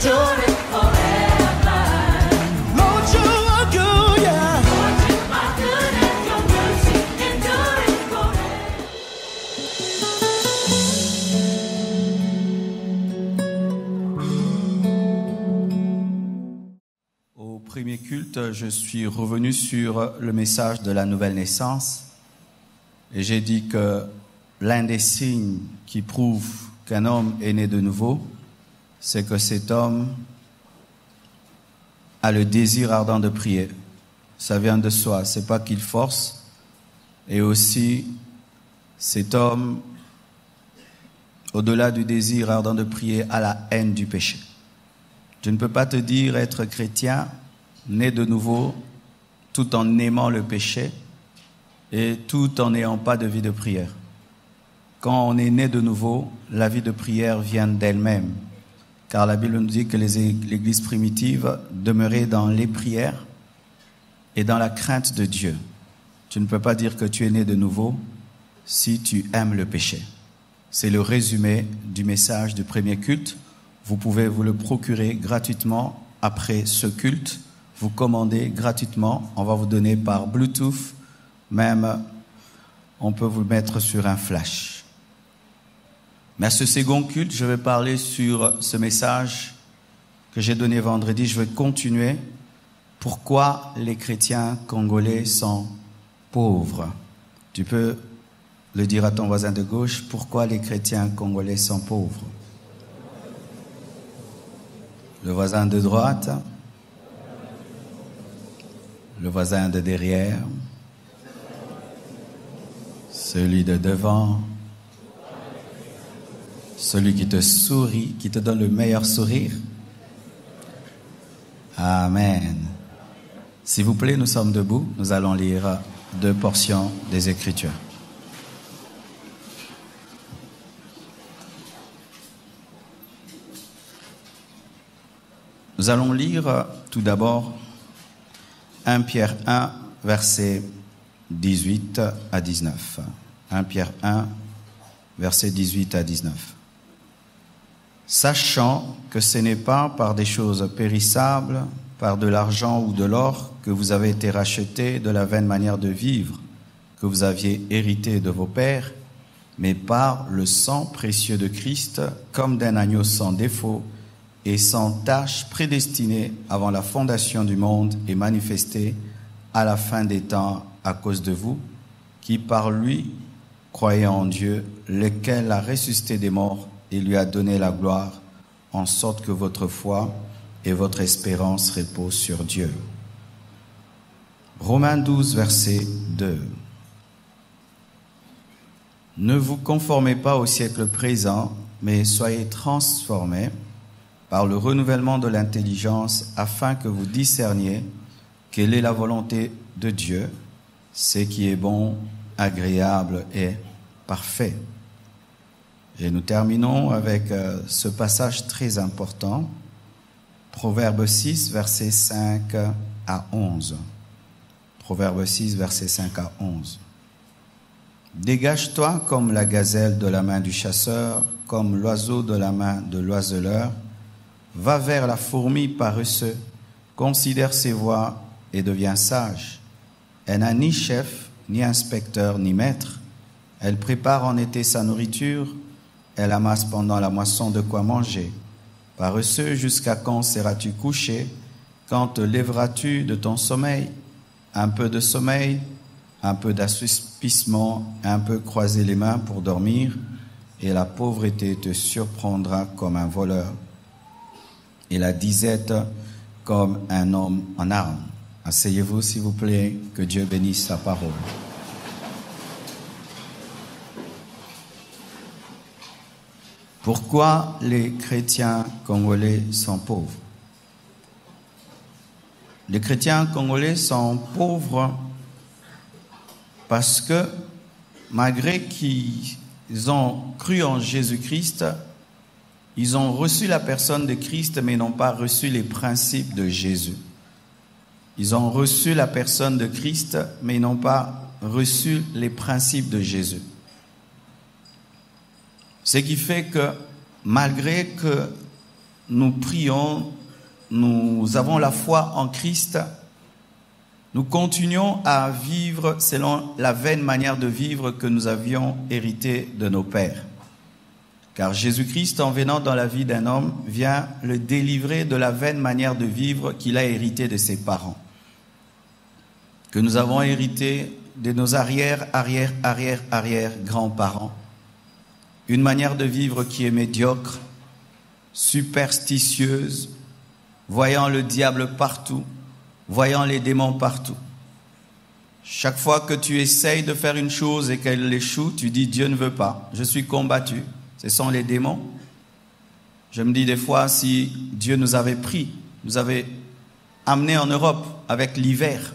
endure it forever. Lord, you are good, yeah. Lord, you are good and your mercy endure it forever. Au premier culte, je suis revenu sur le message de la nouvelle naissance et j'ai dit que l'un des signes qui prouvent qu'un homme est né de nouveau, c'est que cet homme a le désir ardent de prier. Ça vient de soi, c'est pas qu'il force. Et aussi, cet homme, au-delà du désir ardent de prier, a la haine du péché. Tu ne peux pas te dire être chrétien, né de nouveau, tout en aimant le péché et tout en n'ayant pas de vie de prière. Quand on est né de nouveau, la vie de prière vient d'elle-même. Car la Bible nous dit que l'Église primitive demeurait dans les prières et dans la crainte de Dieu. Tu ne peux pas dire que tu es né de nouveau si tu aimes le péché. C'est le résumé du message du premier culte. Vous pouvez vous le procurer gratuitement après ce culte. Vous commandez gratuitement. On va vous donner par Bluetooth. Même, on peut vous le mettre sur un flash. Mais à ce second culte, je vais parler sur ce message que j'ai donné vendredi. Je vais continuer. Pourquoi les chrétiens congolais sont pauvres? Tu peux le dire à ton voisin de gauche. Pourquoi les chrétiens congolais sont pauvres? Le voisin de droite. Le voisin de derrière. Celui de devant. Celui qui te sourit, qui te donne le meilleur sourire. Amen. S'il vous plaît, nous sommes debout. Nous allons lire 2 portions des Écritures. Nous allons lire tout d'abord 1 Pierre 1, versets 18 à 19. 1 Pierre 1, versets 18 à 19. Sachant que ce n'est pas par des choses périssables, par de l'argent ou de l'or, que vous avez été rachetés de la vaine manière de vivre que vous aviez hérité de vos pères, mais par le sang précieux de Christ, comme d'un agneau sans défaut et sans tache, prédestiné avant la fondation du monde et manifesté à la fin des temps à cause de vous, qui par lui croyez en Dieu, lequel l'a ressuscité des morts et lui a donné la gloire, en sorte que votre foi et votre espérance reposent sur Dieu. Romains 12, verset 2. Ne vous conformez pas au siècle présent, mais soyez transformés par le renouvellement de l'intelligence, afin que vous discerniez quelle est la volonté de Dieu, ce qui est bon, agréable et parfait. Et nous terminons avec ce passage très important, Proverbe 6, versets 5 à 11. Proverbe 6, versets 5 à 11. Dégage-toi comme la gazelle de la main du chasseur, comme l'oiseau de la main de l'oiseleur. Va vers la fourmi paresseux, considère ses voies et deviens sage. Elle n'a ni chef, ni inspecteur, ni maître. Elle prépare en été sa nourriture. Elle amasse pendant la moisson de quoi manger. Paresseux, jusqu'à quand seras-tu couché? Quand te lèveras-tu de ton sommeil? Un peu de sommeil, un peu d'assouplissement, un peu croiser les mains pour dormir, et la pauvreté te surprendra comme un voleur, et la disette comme un homme en armes. Asseyez-vous, s'il vous plaît, que Dieu bénisse sa parole. Pourquoi les chrétiens congolais sont pauvres? Les chrétiens congolais sont pauvres parce que malgré qu'ils ont cru en Jésus-Christ, ils ont reçu la personne de Christ mais n'ont pas reçu les principes de Jésus. Ils ont reçu la personne de Christ mais n'ont pas reçu les principes de Jésus. Ce qui fait que malgré nous prions, nous avons la foi en Christ, nous continuons à vivre selon la vaine manière de vivre que nous avions héritée de nos pères. Car Jésus-Christ, en venant dans la vie d'un homme, vient le délivrer de la vaine manière de vivre qu'il a héritée de ses parents, que nous avons hérité de nos arrière-grands-parents. Une manière de vivre qui est médiocre, superstitieuse, voyant le diable partout, voyant les démons partout. Chaque fois que tu essayes de faire une chose et qu'elle échoue, tu dis « Dieu ne veut pas, je suis combattu ». Ce sont les démons. Je me dis des fois, si Dieu nous avait pris, nous avait amenés en Europe avec l'hiver,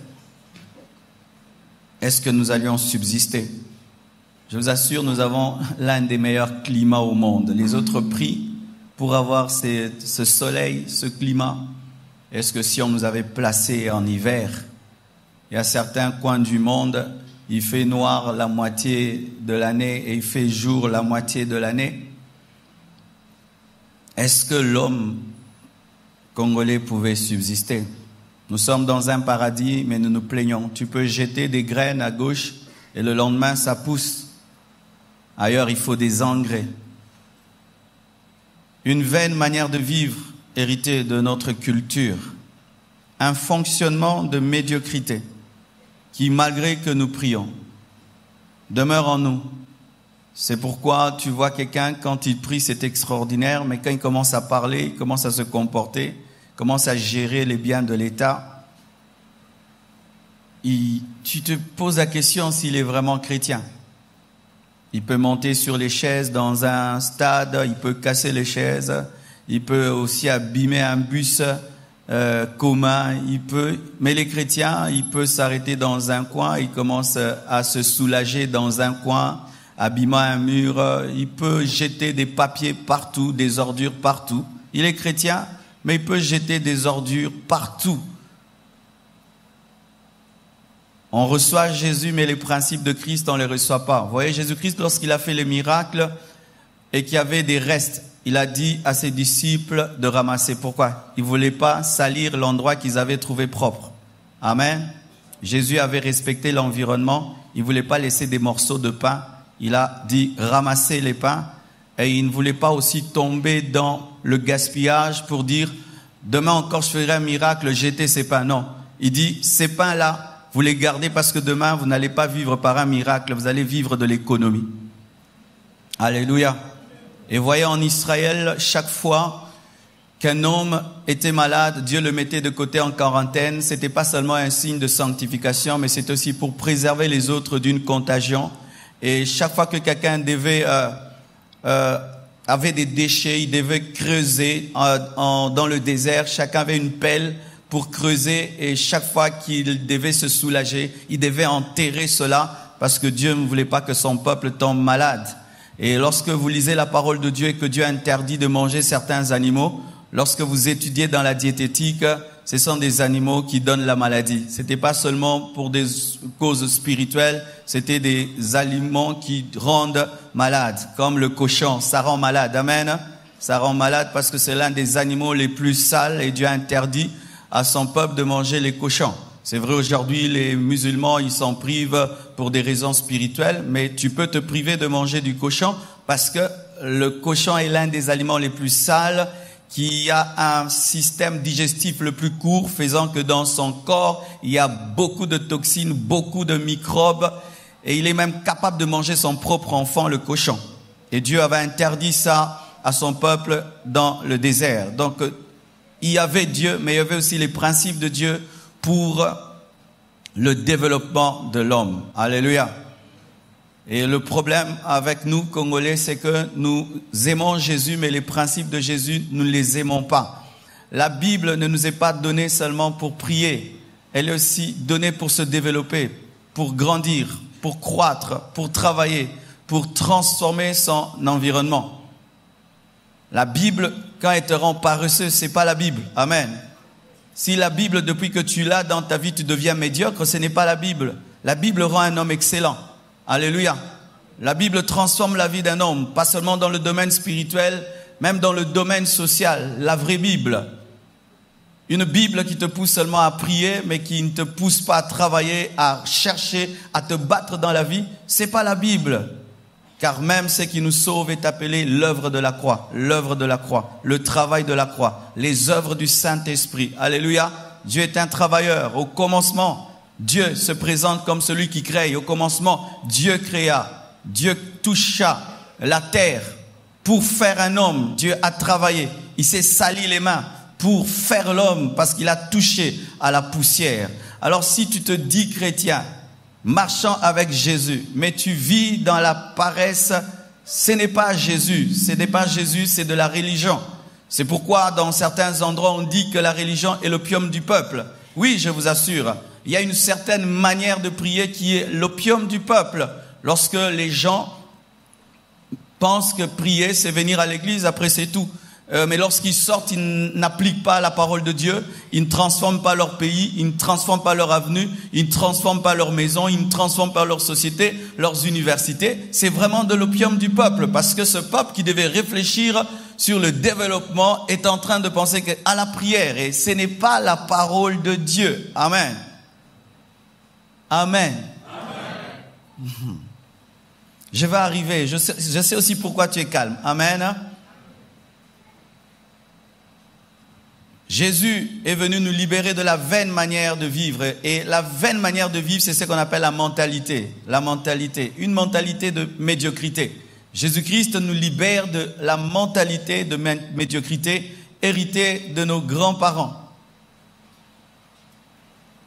est-ce que nous allions subsister? Je vous assure, nous avons l'un des meilleurs climats au monde. Les autres prient pour avoir ce soleil, ce climat. Est-ce que si on nous avait placés en hiver, il y a certains coins du monde, il fait noir la moitié de l'année et il fait jour la moitié de l'année. Est-ce que l'homme congolais pouvait subsister? Nous sommes dans un paradis, mais nous nous plaignons. Tu peux jeter des graines à gauche et le lendemain, ça pousse. Ailleurs, il faut des engrais. Une vaine manière de vivre héritée de notre culture. Un fonctionnement de médiocrité qui, malgré que nous prions, demeure en nous. C'est pourquoi tu vois quelqu'un, quand il prie, c'est extraordinaire, mais quand il commence à parler, il commence à se comporter, commence à gérer les biens de l'État, tu te poses la question s'il est vraiment chrétien. Il peut monter sur les chaises dans un stade, il peut casser les chaises, il peut aussi abîmer un bus commun, mais les chrétiens, il peut s'arrêter dans un coin, il commence à se soulager dans un coin, abîmant un mur, il peut jeter des papiers partout, des ordures partout. Il est chrétien, mais il peut jeter des ordures partout. On reçoit Jésus, mais les principes de Christ, on ne les reçoit pas. Vous voyez, Jésus-Christ, lorsqu'il a fait les miracles et qu'il y avait des restes, il a dit à ses disciples de ramasser. Pourquoi? Il ne voulait pas salir l'endroit qu'ils avaient trouvé propre. Amen. Jésus avait respecté l'environnement. Il ne voulait pas laisser des morceaux de pain. Il a dit ramasser les pains. Et il ne voulait pas aussi tomber dans le gaspillage pour dire demain encore je ferai un miracle, jeter ces pains. Non. Il dit ces pains-là, vous les gardez parce que demain vous n'allez pas vivre par un miracle, vous allez vivre de l'économie. Alléluia. Et voyez, en Israël, chaque fois qu'un homme était malade, Dieu le mettait de côté en quarantaine. C'était pas seulement un signe de sanctification, mais c'est aussi pour préserver les autres d'une contagion. Et chaque fois que quelqu'un avait des déchets, il devait creuser dans le désert. Chacun avait une pelle pour creuser et chaque fois qu'il devait se soulager, il devait enterrer cela parce que Dieu ne voulait pas que son peuple tombe malade. Et lorsque vous lisez la parole de Dieu et que Dieu interdit de manger certains animaux, lorsque vous étudiez dans la diététique, ce sont des animaux qui donnent la maladie. C'était pas seulement pour des causes spirituelles, c'était des aliments qui rendent malade, comme le cochon, ça rend malade. Amen. Ça rend malade parce que c'est l'un des animaux les plus sales et Dieu interdit à son peuple de manger les cochons. C'est vrai, aujourd'hui, les musulmans, ils s'en privent pour des raisons spirituelles, mais tu peux te priver de manger du cochon parce que le cochon est l'un des aliments les plus sales, qui a un système digestif le plus court, faisant que dans son corps, il y a beaucoup de toxines, beaucoup de microbes, et il est même capable de manger son propre enfant, le cochon. Et Dieu avait interdit ça à son peuple dans le désert. Donc, il y avait Dieu, mais il y avait aussi les principes de Dieu pour le développement de l'homme. Alléluia. Et le problème avec nous, Congolais, c'est que nous aimons Jésus, mais les principes de Jésus, nous ne les aimons pas. La Bible ne nous est pas donnée seulement pour prier. Elle est aussi donnée pour se développer, pour grandir, pour croître, pour travailler, pour transformer son environnement. La Bible, quand elle te rend paresseux, c'est pas la Bible. Amen. Si la Bible, depuis que tu l'as dans ta vie, tu deviens médiocre, ce n'est pas la Bible. La Bible rend un homme excellent. Alléluia. La Bible transforme la vie d'un homme, pas seulement dans le domaine spirituel, même dans le domaine social, la vraie Bible. Une Bible qui te pousse seulement à prier, mais qui ne te pousse pas à travailler, à chercher, à te battre dans la vie, c'est pas la Bible. Car même ce qui nous sauve est appelé l'œuvre de la croix, le travail de la croix, les œuvres du Saint-Esprit. Alléluia. Dieu est un travailleur. Au commencement, Dieu se présente comme celui qui crée. Au commencement, Dieu créa. Dieu toucha la terre pour faire un homme. Dieu a travaillé. Il s'est sali les mains pour faire l'homme parce qu'il a touché à la poussière. Alors si tu te dis chrétien, marchant avec Jésus, mais tu vis dans la paresse, ce n'est pas Jésus, c'est de la religion. C'est pourquoi dans certains endroits on dit que la religion est l'opium du peuple. Oui, je vous assure, il y a une certaine manière de prier qui est l'opium du peuple. Lorsque les gens pensent que prier c'est venir à l'église, après c'est tout. Mais lorsqu'ils sortent, ils n'appliquent pas la parole de Dieu, ils ne transforment pas leur pays, ils ne transforment pas leur avenue, ils ne transforment pas leur maison, ils ne transforment pas leur société, leurs universités. C'est vraiment de l'opium du peuple, parce que ce peuple qui devait réfléchir sur le développement est en train de penser à la prière, et ce n'est pas la parole de Dieu. Amen. Amen. Amen. Je vais arriver, je sais aussi pourquoi tu es calme. Amen. Jésus est venu nous libérer de la vaine manière de vivre. Et la vaine manière de vivre, c'est ce qu'on appelle la mentalité. La mentalité, une mentalité de médiocrité. Jésus-Christ nous libère de la mentalité de médiocrité héritée de nos grands-parents.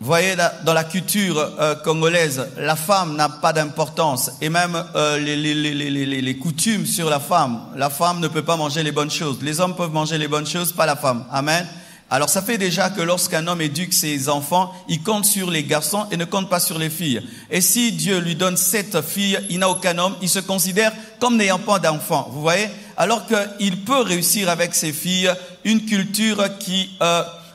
Vous voyez, dans la culture congolaise, la femme n'a pas d'importance. Et même les coutumes sur la femme ne peut pas manger les bonnes choses. Les hommes peuvent manger les bonnes choses, pas la femme. Amen. Alors ça fait déjà que lorsqu'un homme éduque ses enfants, il compte sur les garçons et ne compte pas sur les filles. Et si Dieu lui donne 7 filles, il n'a aucun homme, il se considère comme n'ayant pas d'enfants. Vous voyez? Alors qu'il peut réussir avec ses filles une culture qui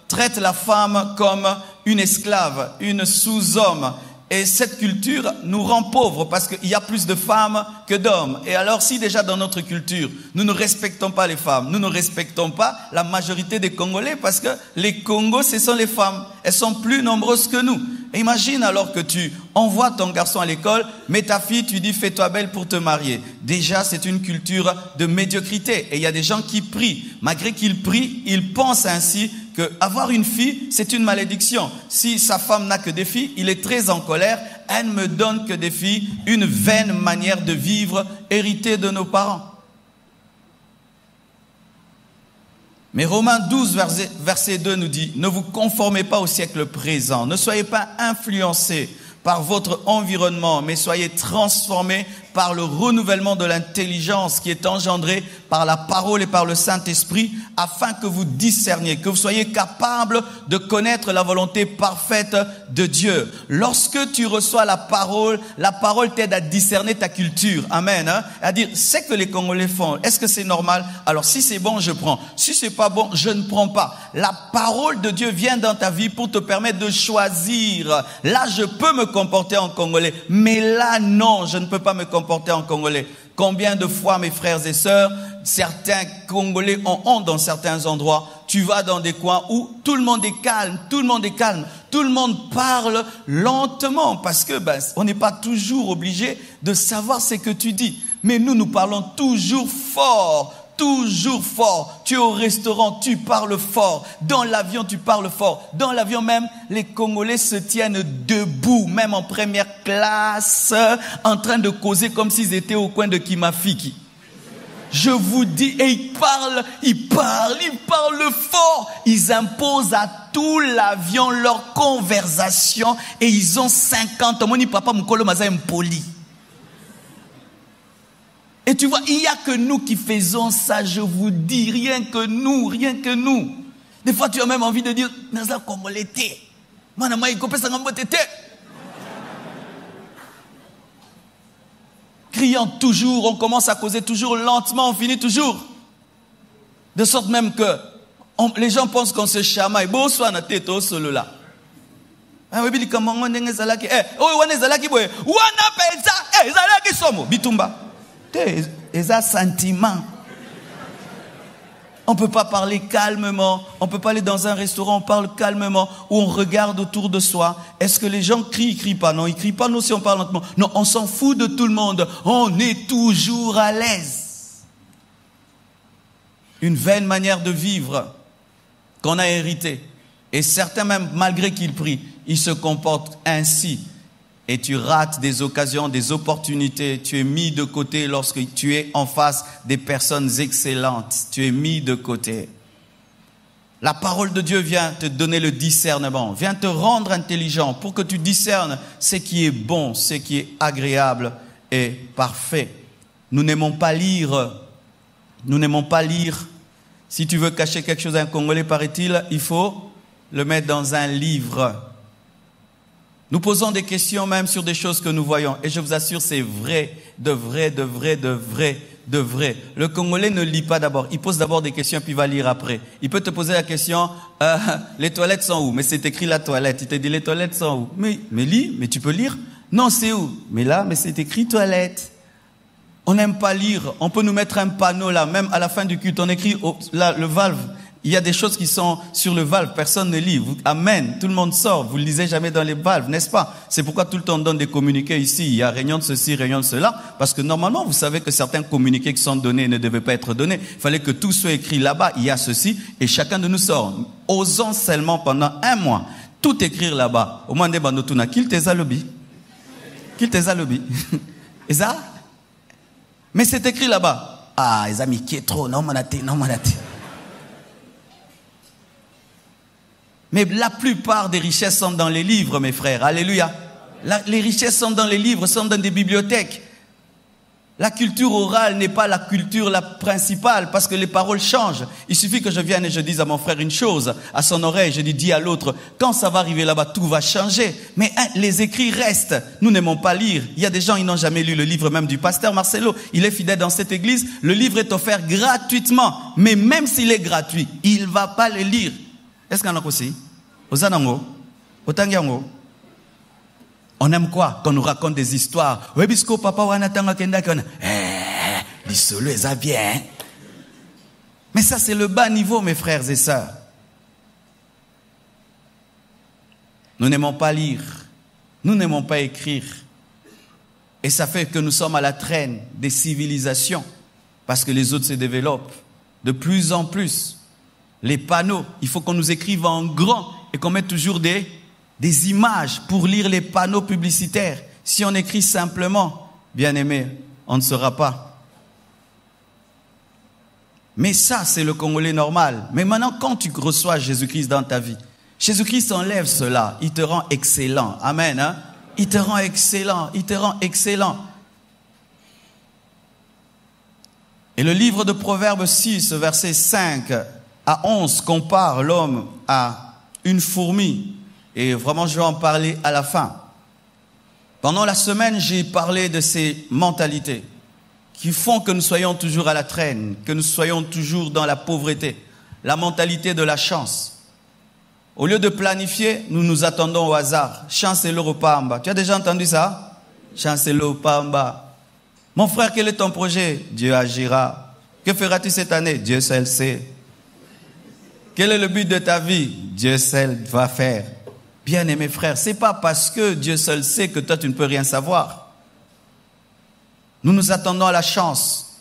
traite la femme comme une esclave, une sous-homme. Et cette culture nous rend pauvres parce qu'il y a plus de femmes que d'hommes. Et alors si déjà dans notre culture, nous ne respectons pas les femmes, nous ne respectons pas la majorité des Congolais parce que les Congos, ce sont les femmes. Elles sont plus nombreuses que nous. Et imagine alors que tu envoies ton garçon à l'école, mais ta fille, tu dis fais-toi belle pour te marier. Déjà, c'est une culture de médiocrité. Et il y a des gens qui prient. Malgré qu'ils prient, ils pensent ainsi que avoir une fille, c'est une malédiction. Si sa femme n'a que des filles, il est très en colère. Elle ne me donne que des filles, une vaine manière de vivre héritée de nos parents. Mais Romains 12, verset 2 nous dit, ne vous conformez pas au siècle présent, ne soyez pas influencés par votre environnement, mais soyez transformés par le renouvellement de l'intelligence qui est engendré par la parole et par le Saint-Esprit, afin que vous discerniez, que vous soyez capables de connaître la volonté parfaite de Dieu. Lorsque tu reçois la parole t'aide à discerner ta culture. Amen. À dire, c'est que les Congolais font. Est-ce que c'est normal? Alors si c'est bon, je prends. Si c'est pas bon, je ne prends pas. La parole de Dieu vient dans ta vie pour te permettre de choisir. Là, je peux me comporter en Congolais, mais là, non, je ne peux pas me comporter en Congolais. Combien de fois, mes frères et sœurs, certains Congolais ont honte dans certains endroits. Tu vas dans des coins où tout le monde est calme, tout le monde parle lentement parce que on n'est pas toujours obligé de savoir ce que tu dis. Mais nous parlons toujours fort. Toujours fort. Tu es au restaurant, tu parles fort. Dans l'avion, tu parles fort. Dans l'avion même, les Congolais se tiennent debout, même en première classe, en train de causer comme s'ils étaient au coin de Kimafiki. Je vous dis, et ils parlent fort. Ils imposent à tout l'avion leur conversation et ils ont 50 ans. Moni papa mukolo maza impoli. Et tu vois, il n'y a que nous qui faisons ça, je vous dis, rien que nous. Des fois, tu as même envie de dire, Naza Congolais, Manama, il copie sa gambotété. Criant toujours, on commence à causer toujours lentement, on finit toujours. De sorte même que les gens pensent qu'on se chamaille. Bon, soit na tête au solo là. Ah oui, bili comment on est zalaki. Oh, on est zalaki boy. Wana peza, zalaki somo bitumba. Eza sentiment. On ne peut pas parler calmement. On ne peut pas aller dans un restaurant, on parle calmement, où on regarde autour de soi. Est-ce que les gens crient, ils crient pas? Non, ils crient pas, nous si on parle lentement. Non, on s'en fout de tout le monde. On est toujours à l'aise. Une vaine manière de vivre qu'on a héritée. Et certains même, malgré qu'ils prient, ils se comportent ainsi. Et tu rates des occasions, des opportunités. Tu es mis de côté lorsque tu es en face des personnes excellentes. Tu es mis de côté. La parole de Dieu vient te donner le discernement, vient te rendre intelligent pour que tu discernes ce qui est bon, ce qui est agréable et parfait. Nous n'aimons pas lire. Nous n'aimons pas lire. Si tu veux cacher quelque chose à un Congolais, paraît-il, il faut le mettre dans un livre. Nous posons des questions même sur des choses que nous voyons. Et je vous assure, c'est vrai, de vrai, de vrai, de vrai, de vrai. Le Congolais ne lit pas d'abord. Il pose d'abord des questions puis il va lire après. Il peut te poser la question, les toilettes sont où? Mais c'est écrit la toilette. Il te dit les toilettes sont où? Mais lis, mais tu peux lire? Non, c'est où? Mais là, mais c'est écrit toilette. On n'aime pas lire. On peut nous mettre un panneau là, même à la fin du culte. On écrit là, le valve. Il y a des choses qui sont sur le valve, personne ne lit. Amen, tout le monde sort, vous ne lisez jamais dans les valves, n'est-ce pas? C'est pourquoi tout le temps on donne des communiqués ici. Il y a réunion de ceci, réunion de cela. Parce que normalement, vous savez que certains communiqués qui sont donnés ne devaient pas être donnés. Il fallait que tout soit écrit là-bas, il y a ceci, et chacun de nous sort. Osons seulement pendant 1 mois, tout écrire là-bas. Au moins, bandotuna, qu'il t'es à lobby. Qu'il t'es à lobby. Et ça? Mais c'est écrit là-bas. Ah, les amis, qui est trop, non, manate, non, manate. Mais la plupart des richesses sont dans les livres, mes frères. Alléluia. Les richesses sont dans les livres, sont dans des bibliothèques. La culture orale n'est pas la culture la principale parce que les paroles changent. Il suffit que je vienne et je dise à mon frère une chose, à son oreille, je dis à l'autre, quand ça va arriver là-bas, tout va changer. Mais les écrits restent. Nous n'aimons pas lire. Il y a des gens, ils n'ont jamais lu le livre même du pasteur Marcelo. Il est fidèle dans cette église. Le livre est offert gratuitement. Mais même s'il est gratuit, il ne va pas le lire. Est-ce qu'on a aussi? On aime quoi? Qu'on nous raconte des histoires. Oui, bisco, papa, bien. Mais ça, c'est le bas niveau, mes frères et sœurs. Nous n'aimons pas lire. Nous n'aimons pas écrire. Et ça fait que nous sommes à la traîne des civilisations. Parce que les autres se développent de plus en plus. Les panneaux, il faut qu'on nous écrive en grand et qu'on mette toujours des images pour lire les panneaux publicitaires. Si on écrit simplement, bien aimé, on ne saura pas. Mais ça, c'est le Congolais normal. Mais maintenant, quand tu reçois Jésus-Christ dans ta vie, Jésus-Christ enlève cela. Il te rend excellent. Amen. Hein? Il te rend excellent. Il te rend excellent. Et le livre de Proverbes 6, verset 5 à 11, compare l'homme à une fourmi. Et vraiment, je vais en parler à la fin. Pendant la semaine, j'ai parlé de ces mentalités qui font que nous soyons toujours à la traîne, que nous soyons toujours dans la pauvreté. La mentalité de la chance. Au lieu de planifier, nous nous attendons au hasard. Chancelo Ropamba. Tu as déjà entendu ça? Chancelo Ropamba. Mon frère, quel est ton projet? Dieu agira. Que feras-tu cette année? Dieu seul sait. Quel est le but de ta vie? Dieu seul va faire. Bien-aimés frères, c'est pas parce que Dieu seul sait que toi tu ne peux rien savoir. Nous nous attendons à la chance,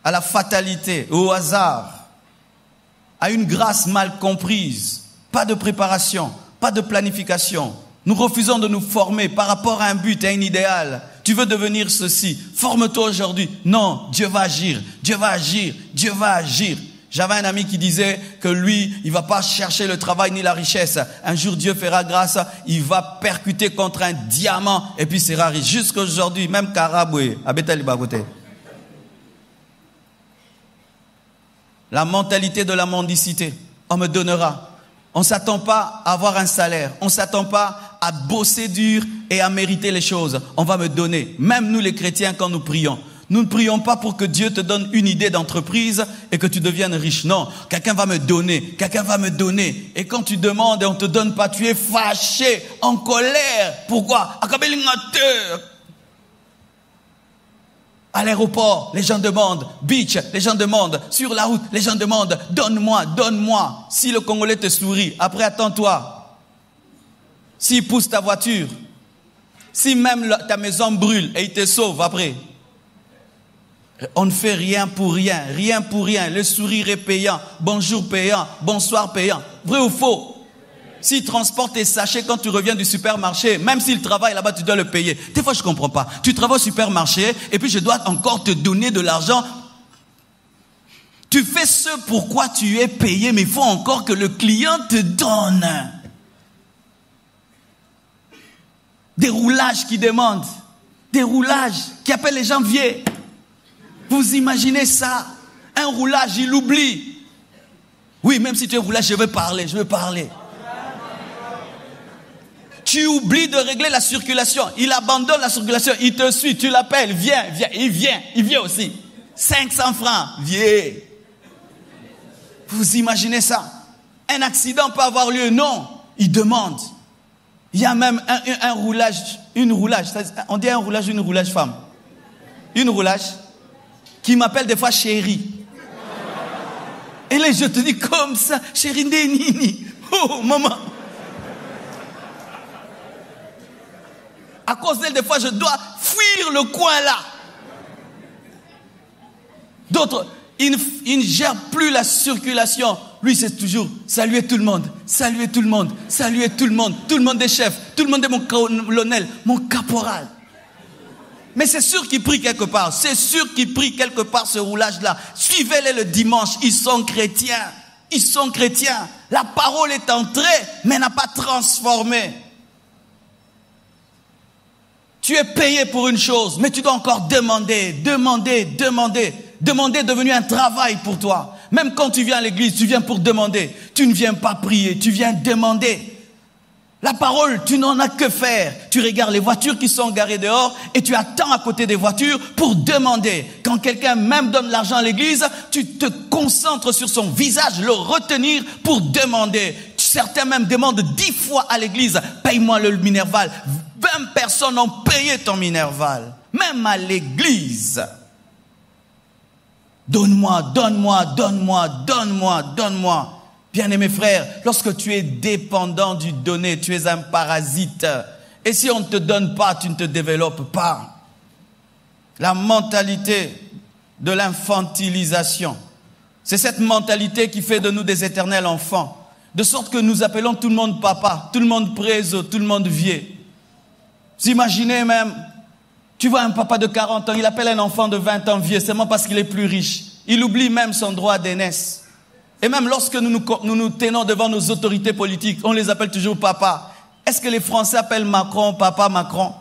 à la fatalité, au hasard, à une grâce mal comprise. Pas de préparation, pas de planification. Nous refusons de nous former par rapport à un but, à un idéal. Tu veux devenir ceci, forme-toi aujourd'hui. Non, Dieu va agir, Dieu va agir, Dieu va agir. J'avais un ami qui disait que lui, il va pas chercher le travail ni la richesse. Un jour, Dieu fera grâce, il va percuter contre un diamant et puis sera riche. Jusqu'aujourd'hui, même Karaboué, à Betalibagote. La mentalité de la mendicité. On me donnera. On ne s'attend pas à avoir un salaire. On ne s'attend pas à bosser dur et à mériter les choses. On va me donner. Même nous les chrétiens, quand nous prions. Nous ne prions pas pour que Dieu te donne une idée d'entreprise et que tu deviennes riche. Non, quelqu'un va me donner, quelqu'un va me donner. Et quand tu demandes et on ne te donne pas, tu es fâché, en colère. Pourquoi? À l'aéroport, les gens demandent. Beach, les gens demandent. Sur la route, les gens demandent. Donne-moi, donne-moi. Si le Congolais te sourit, après attends-toi. S'il pousse ta voiture, si même ta maison brûle et il te sauve après. On ne fait rien pour rien, rien pour rien. Le sourire est payant, bonjour payant, bonsoir payant. Vrai ou faux? S'il transporte tes sachets quand tu reviens du supermarché, même s'il travaille là-bas, tu dois le payer. Des fois, je ne comprends pas. Tu travailles au supermarché et puis je dois encore te donner de l'argent. Tu fais ce pourquoi tu es payé, mais il faut encore que le client te donne. Des roulages qui demandent. Des roulages qui appellent les gens vieux. Vous imaginez ça? Un roulage, il oublie. Oui, même si tu es roulage, je veux parler. Tu oublies de régler la circulation. Il abandonne la circulation. Il te suit. Tu l'appelles. Viens. Il vient aussi. 500 francs. Viens. Vous imaginez ça? Un accident peut avoir lieu? Non. Il demande. Il y a même un roulage. Une roulage. On dit un roulage, une roulage femme. Une roulage qui m'appelle des fois chérie. Et là, je te dis comme ça. Chérie Nini. Oh, maman. À cause d'elle, des fois, je dois fuir le coin là. D'autres, ils ne gèrent plus la circulation. Lui, c'est toujours saluer tout le monde, saluer tout le monde, saluer tout le monde. Tout le monde est chef, tout le monde est mon colonel, mon caporal. Mais c'est sûr qu'ils prient quelque part. C'est sûr qu'ils prient quelque part ce roulage-là. Suivez-les le dimanche. Ils sont chrétiens. Ils sont chrétiens. La parole est entrée, mais n'a pas transformé. Tu es payé pour une chose, mais tu dois encore demander. Demander est devenu un travail pour toi. Même quand tu viens à l'église, tu viens pour demander. Tu ne viens pas prier, tu viens demander. La parole, tu n'en as que faire. Tu regardes les voitures qui sont garées dehors et tu attends à côté des voitures pour demander. Quand quelqu'un même donne l'argent à l'église, tu te concentres sur son visage, le retenir pour demander. Certains même demandent 10 fois à l'église, paye-moi le Minerval. 20 personnes ont payé ton Minerval, même à l'église. Donne-moi. Bien-aimés frères, lorsque tu es dépendant du donné, tu es un parasite. Et si on ne te donne pas, tu ne te développes pas. La mentalité de l'infantilisation, c'est cette mentalité qui fait de nous des éternels enfants. De sorte que nous appelons tout le monde papa, tout le monde préso, tout le monde vieux. Vous imaginez même, tu vois un papa de 40 ans, il appelle un enfant de 20 ans vieux, seulement parce qu'il est plus riche. Il oublie même son droit d'aînesse. Et même lorsque nous tenons devant nos autorités politiques, on les appelle toujours papa. Est-ce que les Français appellent Macron papa Macron?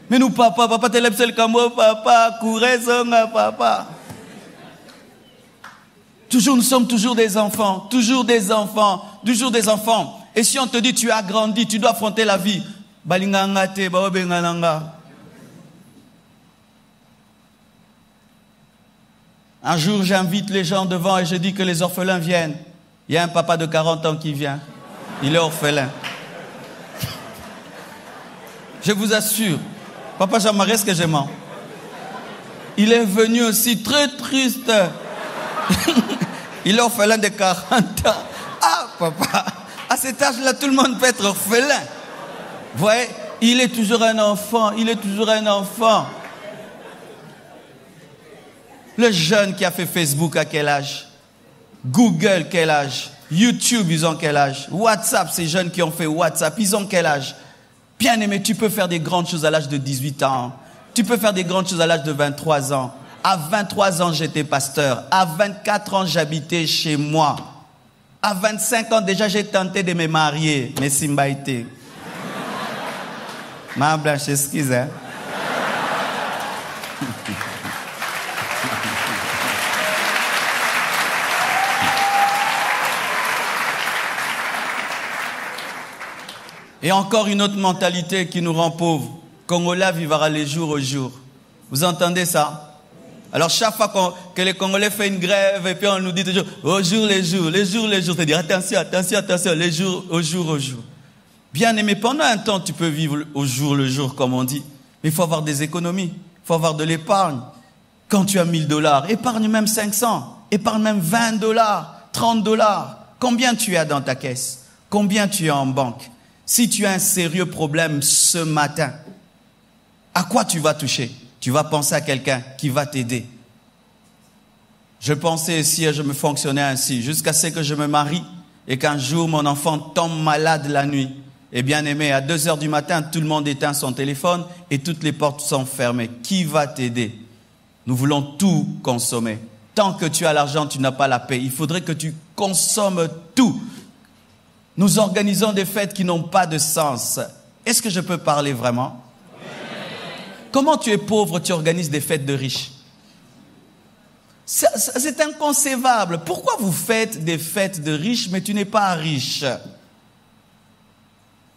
Mais nous papa Telepsel Kamo papa, Kourezonga papa. Nous sommes toujours des enfants. Et si on te dit tu as grandi, tu dois affronter la vie. Balinganga te baobengalanga. Un jour, j'invite les gens devant et je dis que les orphelins viennent. Il y a un papa de 40 ans qui vient. Il est orphelin. Je vous assure, papa Jean-Marie, est-ce que je mens? Il est venu aussi très triste. Il est orphelin de 40 ans. Ah, papa, à cet âge-là, tout le monde peut être orphelin. Vous voyez, il est toujours un enfant. Le jeune qui a fait Facebook, à quel âge? Google, quel âge? YouTube, ils ont quel âge? WhatsApp, ces jeunes qui ont fait WhatsApp, ils ont quel âge? Bien aimé, tu peux faire des grandes choses à l'âge de 18 ans. Tu peux faire des grandes choses à l'âge de 23 ans. À 23 ans, j'étais pasteur. À 24 ans, j'habitais chez moi. À 25 ans, déjà, j'ai tenté de me marier. Mais Simbaïté. Ma blanche, excuse, hein? Et encore une autre mentalité qui nous rend pauvres. Congolais vivra les jours au jour. Vous entendez ça? Alors chaque fois que les Congolais font une grève et puis on nous dit toujours au jour les jours. C'est-à-dire attention, les jours au jour. Bien aimé, pendant un temps tu peux vivre au jour le jour comme on dit. Mais il faut avoir des économies. Il faut avoir de l'épargne. Quand tu as $1000, épargne même 500, épargne même $20, $30. Combien tu as dans ta caisse? Combien tu as en banque? Si tu as un sérieux problème ce matin, à quoi tu vas toucher? Tu vas penser à quelqu'un qui va t'aider. Je pensais ici et je me fonctionnais ainsi, jusqu'à ce que je me marie et qu'un jour mon enfant tombe malade la nuit. Et bien aimé, à 2h du matin, tout le monde éteint son téléphone et toutes les portes sont fermées. Qui va t'aider? Nous voulons tout consommer. Tant que tu as l'argent, tu n'as pas la paix. Il faudrait que tu consommes tout. Nous organisons des fêtes qui n'ont pas de sens. Est-ce que je peux parler vraiment? Oui. Comment tu es pauvre, tu organises des fêtes de riches? C'est inconcevable. Pourquoi vous faites des fêtes de riches, mais tu n'es pas riche?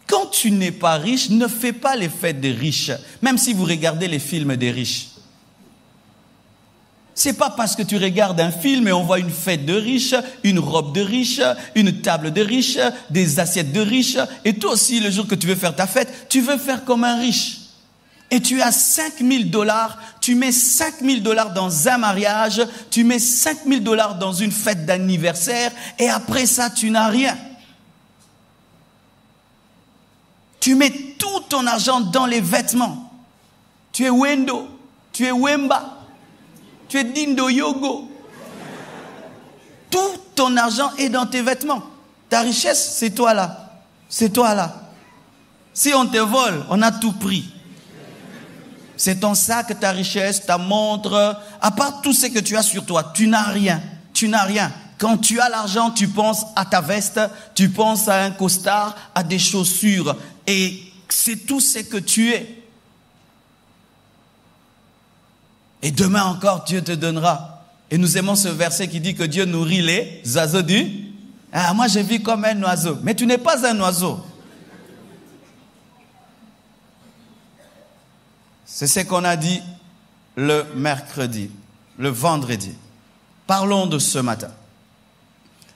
Quand tu n'es pas riche, ne fais pas les fêtes des riches. Même si vous regardez les films des riches. C'est pas parce que tu regardes un film et on voit une fête de riche, une robe de riche, une table de riche, des assiettes de riche. Et toi aussi, le jour que tu veux faire ta fête, tu veux faire comme un riche. Et tu as $5000, tu mets $5000 dans un mariage, tu mets $5000 dans une fête d'anniversaire, et après ça, tu n'as rien. Tu mets tout ton argent dans les vêtements. Tu es Wendo, tu es Wemba, tu es Dindo Yogo. Tout ton argent est dans tes vêtements. Ta richesse, c'est toi là. C'est toi là. Si on te vole, on a tout pris. C'est ton sac, ta richesse, ta montre. À part tout ce que tu as sur toi, tu n'as rien. Tu n'as rien. Quand tu as l'argent, tu penses à ta veste, tu penses à un costard, à des chaussures. Et c'est tout ce que tu es. Et demain encore, Dieu te donnera. Et nous aimons ce verset qui dit que Dieu nourrit les oiseaux du... Ah, moi, je vis comme un oiseau. Mais tu n'es pas un oiseau. C'est ce qu'on a dit le mercredi, le vendredi. Parlons de ce matin.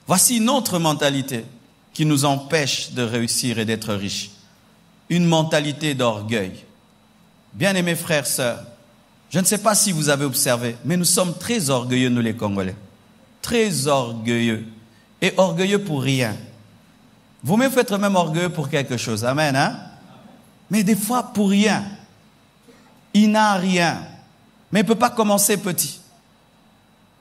Voici une autre mentalité qui nous empêche de réussir et d'être riches. Une mentalité d'orgueil. Bien-aimés frères, sœurs, je ne sais pas si vous avez observé, mais nous sommes très orgueilleux, nous les Congolais. Très orgueilleux. Et orgueilleux pour rien. Vous même faites même orgueilleux pour quelque chose. Amen, hein? Mais des fois, pour rien. Il n'a rien. Mais il ne peut pas commencer petit.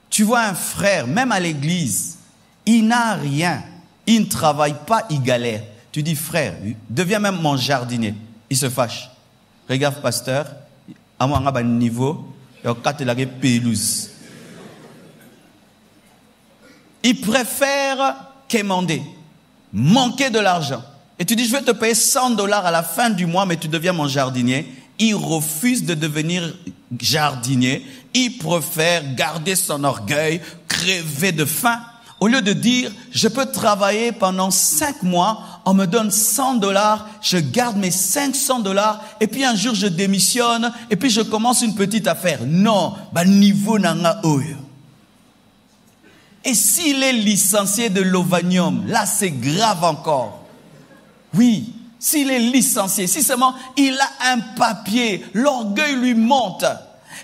Tu vois un frère, même à l'église, il n'a rien. Il ne travaille pas, il galère. Tu dis, frère, deviens même mon jardinier. Il se fâche. Regarde, pasteur, à moi, on a un niveau, pelouse. Il préfère quémander, manquer de l'argent. Et tu dis, je vais te payer $100 à la fin du mois, mais tu deviens mon jardinier. Il refuse de devenir jardinier. Il préfère garder son orgueil, crever de faim. Au lieu de dire, je peux travailler pendant 5 mois, on me donne $100, je garde mes $500, et puis un jour je démissionne, et puis je commence une petite affaire. Non, niveau nanga oyo. Et s'il est licencié de l'Ovanium, là c'est grave encore. Oui, s'il est licencié, si seulement il a un papier, l'orgueil lui monte.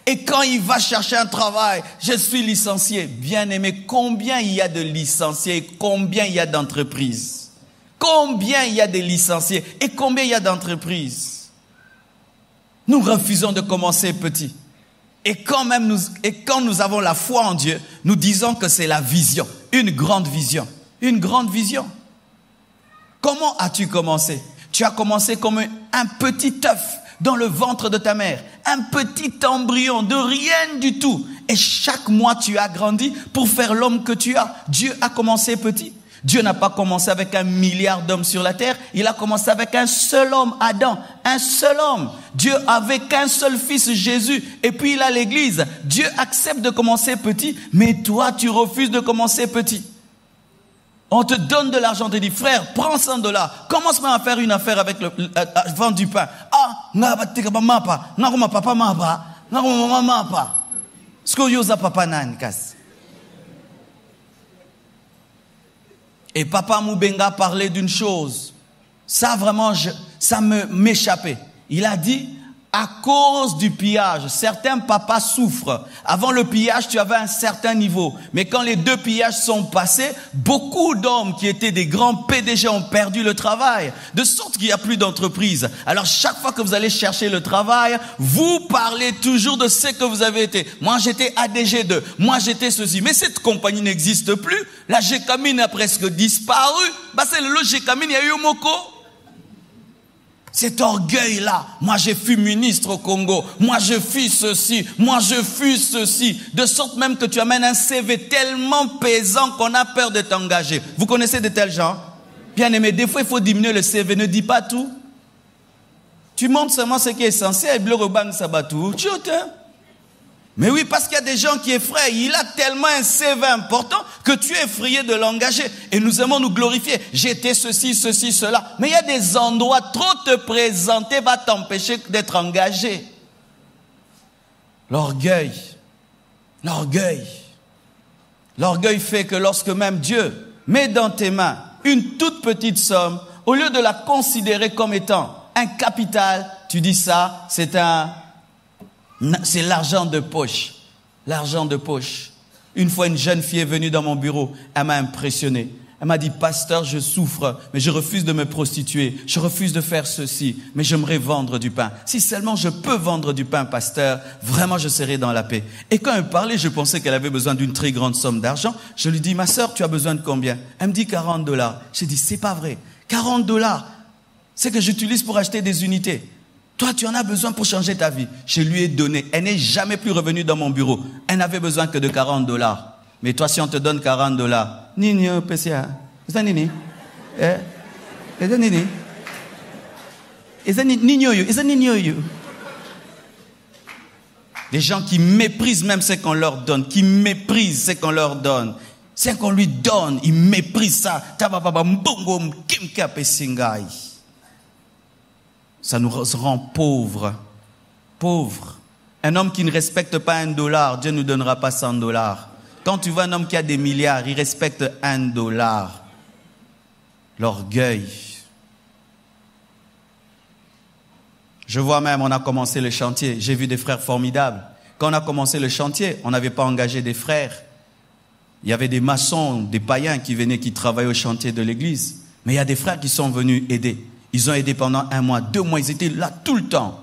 Et quand il va chercher un travail, je suis licencié. Bien aimé, combien il y a de licenciés, combien il y a d'entreprises? Combien il y a de licenciés et combien il y a d'entreprises? Nous refusons de commencer petit. Et quand nous avons la foi en Dieu, nous disons que c'est la vision, une grande vision. Une grande vision. Comment as-tu commencé? Tu as commencé comme un petit œuf dans le ventre de ta mère, un petit embryon de rien du tout. Et chaque mois, tu as grandi pour faire l'homme que tu as. Dieu a commencé petit. Dieu n'a pas commencé avec 1 milliard d'hommes sur la terre. Il a commencé avec un seul homme, Adam. Un seul homme. Dieu avait qu'un seul fils, Jésus. Et puis il a l'église. Dieu accepte de commencer petit, mais toi, tu refuses de commencer petit. On te donne de l'argent, on te dit, frère, prends $100. Commence à faire une affaire avec vendre du pain. Ah, et Papa Moubenga parlait d'une chose. Ça vraiment, ça m'échappait. Il a dit, à cause du pillage, certains papas souffrent. Avant le pillage, tu avais un certain niveau. Mais quand les 2 pillages sont passés, beaucoup d'hommes qui étaient des grands PDG ont perdu le travail. De sorte qu'il n'y a plus d'entreprise. Alors chaque fois que vous allez chercher le travail, vous parlez toujours de ce que vous avez été. Moi j'étais ADG2, moi j'étais ceci. Mais cette compagnie n'existe plus. La Gécamine a presque disparu. C'est le Gécamine, il y a eu Moko. Cet orgueil-là, moi je fus ministre au Congo, moi je fus ceci, moi je fus ceci, de sorte même que tu amènes un CV tellement pesant qu'on a peur de t'engager. Vous connaissez de tels gens? Bien aimé, des fois il faut diminuer le CV, ne dis pas tout. Tu montres seulement ce qui est essentiel, et le reban sabatou, tu t'es. Mais oui, parce qu'il y a des gens qui effraient. Il a tellement un CV important que tu es effrayé de l'engager. Et nous aimons nous glorifier. J'étais ceci, ceci, cela. Mais il y a des endroits, trop te présenter va t'empêcher d'être engagé. L'orgueil. L'orgueil. L'orgueil fait que lorsque même Dieu met dans tes mains une toute petite somme, au lieu de la considérer comme étant un capital, tu dis ça, c'est l'argent de poche. L'argent de poche. Une fois, une jeune fille est venue dans mon bureau. Elle m'a impressionné. Elle m'a dit, pasteur, je souffre, mais je refuse de me prostituer. Je refuse de faire ceci, mais j'aimerais vendre du pain. Si seulement je peux vendre du pain, pasteur, vraiment je serai dans la paix. Et quand elle parlait, je pensais qu'elle avait besoin d'une très grande somme d'argent. Je lui dis, ma sœur, tu as besoin de combien? Elle me dit $40. J'ai dit, c'est pas vrai. $40, c'est que j'utilise pour acheter des unités. Toi, tu en as besoin pour changer ta vie. Je lui ai donné. Elle n'est jamais plus revenue dans mon bureau. Elle n'avait besoin que de $40. Mais toi, si on te donne $40, Nini, Pessia, c'est Nini, c'est Nini, c'est Nini, c'est Nini. Des gens qui méprisent même ce qu'on leur donne, qui méprisent ce qu'on leur donne. Ce qu'on lui donne, ils méprisent ça. Ça nous rend pauvres. Pauvres. Un homme qui ne respecte pas $1, Dieu ne nous donnera pas $100. Quand tu vois un homme qui a des milliards, il respecte $1. L'orgueil. Je vois même, on a commencé le chantier. J'ai vu des frères formidables. Quand on a commencé le chantier, on n'avait pas engagé des frères. Il y avait des maçons, des païens qui venaient, qui travaillaient au chantier de l'église. Mais il y a des frères qui sont venus aider. Ils ont aidé pendant 1 mois, 2 mois. Ils étaient là tout le temps.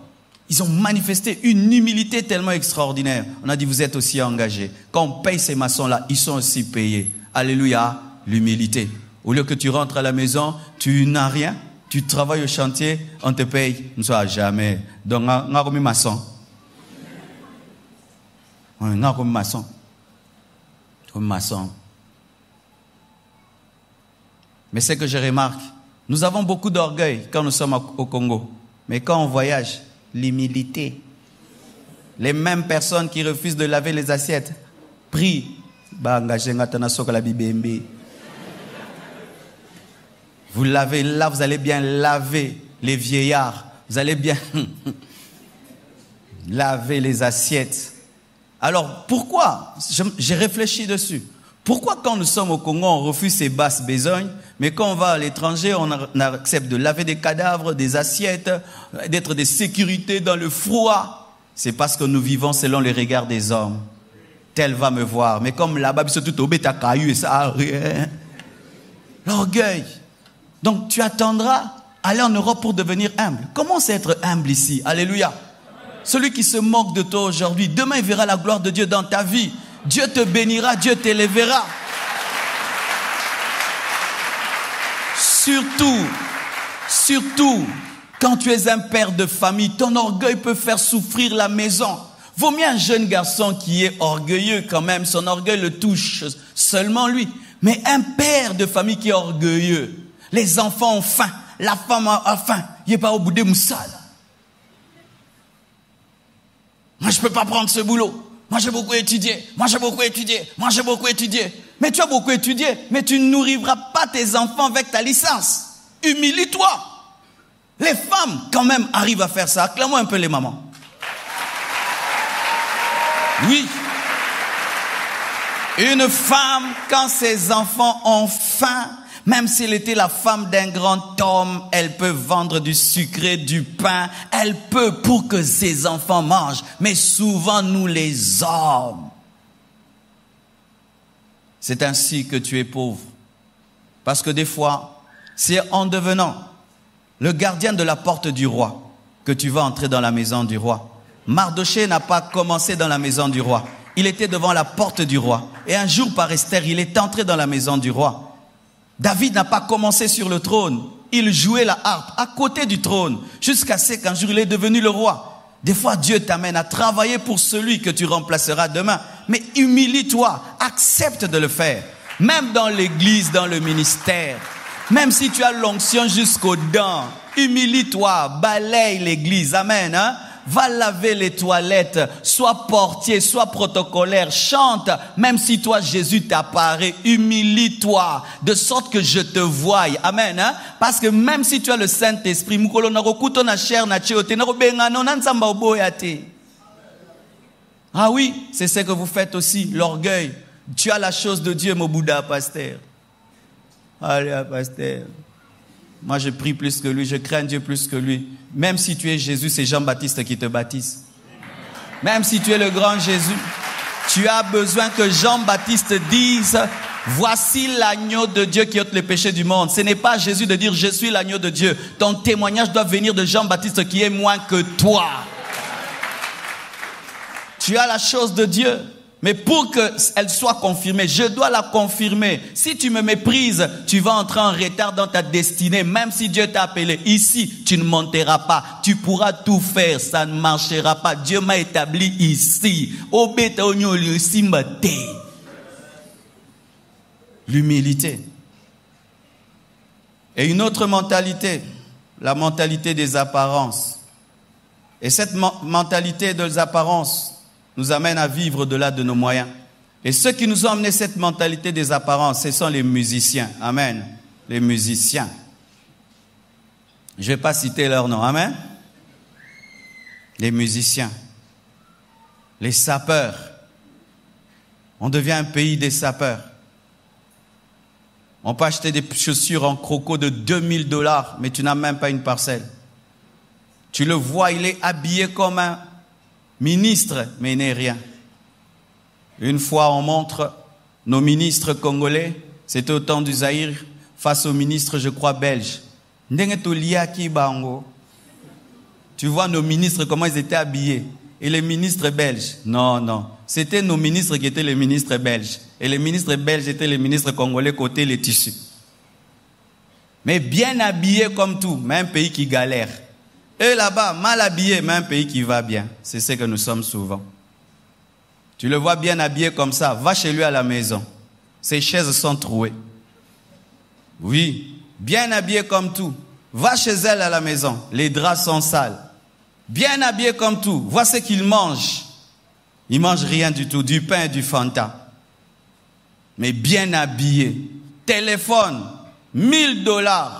Ils ont manifesté une humilité tellement extraordinaire. On a dit, vous êtes aussi engagés. Quand on paye ces maçons-là, ils sont aussi payés. Alléluia, l'humilité. Au lieu que tu rentres à la maison, tu n'as rien. Tu travailles au chantier, on te paye. Ne soit jamais. Donc, on a remis maçon. On a remis maçon. Comme maçon. Mais c'est que je remarque, nous avons beaucoup d'orgueil quand nous sommes au Congo. Mais quand on voyage, l'humilité. Les mêmes personnes qui refusent de laver les assiettes, prient. Vous lavez là, vous allez bien laver les vieillards. Vous allez bien laver les assiettes. Alors, pourquoi? J'ai réfléchi dessus. Pourquoi quand nous sommes au Congo, on refuse ces basses besognes, mais quand on va à l'étranger, on accepte de laver des cadavres, des assiettes, d'être des sécurités dans le froid? C'est parce que nous vivons selon les regards des hommes. Tel va me voir. Mais comme là-bas, c'est tout au bêta caillou et ça a rien. L'orgueil. Donc, tu attendras aller en Europe pour devenir humble. Comment c'est être humble ici? Alléluia. Celui qui se moque de toi aujourd'hui, demain il verra la gloire de Dieu dans ta vie. Dieu te bénira, Dieu t'élèvera. Surtout, quand tu es un père de famille, ton orgueil peut faire souffrir la maison. Vaut mieux un jeune garçon qui est orgueilleux quand même, son orgueil le touche seulement lui. Mais un père de famille qui est orgueilleux, les enfants ont faim, la femme a faim, il n'est pas au bout des moussales. Moi, je ne peux pas prendre ce boulot. Moi, j'ai beaucoup étudié. Mais tu as beaucoup étudié, mais tu ne nourriras pas tes enfants avec ta licence. Humilie-toi. Les femmes, quand même, arrivent à faire ça. Acclame-moi un peu les mamans. Oui. Une femme, quand ses enfants ont faim, Même si elle était la femme d'un grand homme, elle peut vendre du sucré, du pain. Elle peut pour que ses enfants mangent. Mais souvent, nous les hommes, c'est ainsi que tu es pauvre. Parce que des fois, c'est en devenant le gardien de la porte du roi que tu vas entrer dans la maison du roi. Mardochée n'a pas commencé dans la maison du roi. Il était devant la porte du roi. Et un jour, par Esther, il est entré dans la maison du roi. David n'a pas commencé sur le trône. Il jouait la harpe à côté du trône. Jusqu'à ce qu'un jour, il est devenu le roi. Des fois, Dieu t'amène à travailler pour celui que tu remplaceras demain. Mais humilie-toi. Accepte de le faire. Même dans l'église, dans le ministère. Même si tu as l'onction jusqu'aux dents. Humilie-toi. Balaye l'église. Amen. Hein? Va laver les toilettes, sois portier, sois protocolaire, chante, même si toi Jésus t'apparaît, humilie-toi, de sorte que je te voie. Amen. Hein? Parce que même si tu as le Saint-Esprit, ah oui, c'est ce que vous faites aussi, l'orgueil. Tu as la chose de Dieu, mon Bouddha, pasteur. Allez, pasteur. Moi, je prie plus que lui, je crains Dieu plus que lui. Même si tu es Jésus, c'est Jean-Baptiste qui te baptise. Même si tu es le grand Jésus, tu as besoin que Jean-Baptiste dise, voici l'agneau de Dieu qui ôte les péchés du monde. Ce n'est pas Jésus de dire, je suis l'agneau de Dieu. Ton témoignage doit venir de Jean-Baptiste qui est moins que toi. Tu as la chose de Dieu. Mais pour qu'elle soit confirmée, je dois la confirmer. Si tu me méprises, tu vas entrer en retard dans ta destinée. Même si Dieu t'a appelé ici, tu ne monteras pas. Tu pourras tout faire, ça ne marchera pas. Dieu m'a établi ici. L'humilité. Et une autre mentalité, la mentalité des apparences. Et cette mentalité des apparences nous amène à vivre au-delà de nos moyens. Et ceux qui nous ont amené cette mentalité des apparences, ce sont les musiciens. Amen. Les musiciens. Je ne vais pas citer leur nom. Amen. Les musiciens. Les sapeurs. On devient un pays des sapeurs. On peut acheter des chaussures en croco de $2000, mais tu n'as même pas une parcelle. Tu le vois, il est habillé comme un ministre, mais il n'est rien. Une fois, on montre nos ministres congolais, c'était au temps du Zaïre, face aux ministres, je crois, belges. Tu vois nos ministres, comment ils étaient habillés. Et les ministres belges, non. C'était nos ministres qui étaient les ministres belges. Et les ministres belges étaient les ministres congolais côté les tissus. Mais bien habillés comme tout, mais un pays qui galère. Et là-bas, mal habillé, mais un pays qui va bien. C'est ce que nous sommes souvent. Tu le vois bien habillé comme ça, va chez lui à la maison. Ses chaises sont trouées. Oui, bien habillé comme tout. Va chez elle à la maison, les draps sont sales. Bien habillé comme tout, vois ce qu'il mange. Il mange rien du tout, du pain et du Fanta. Mais bien habillé. Téléphone, $1000.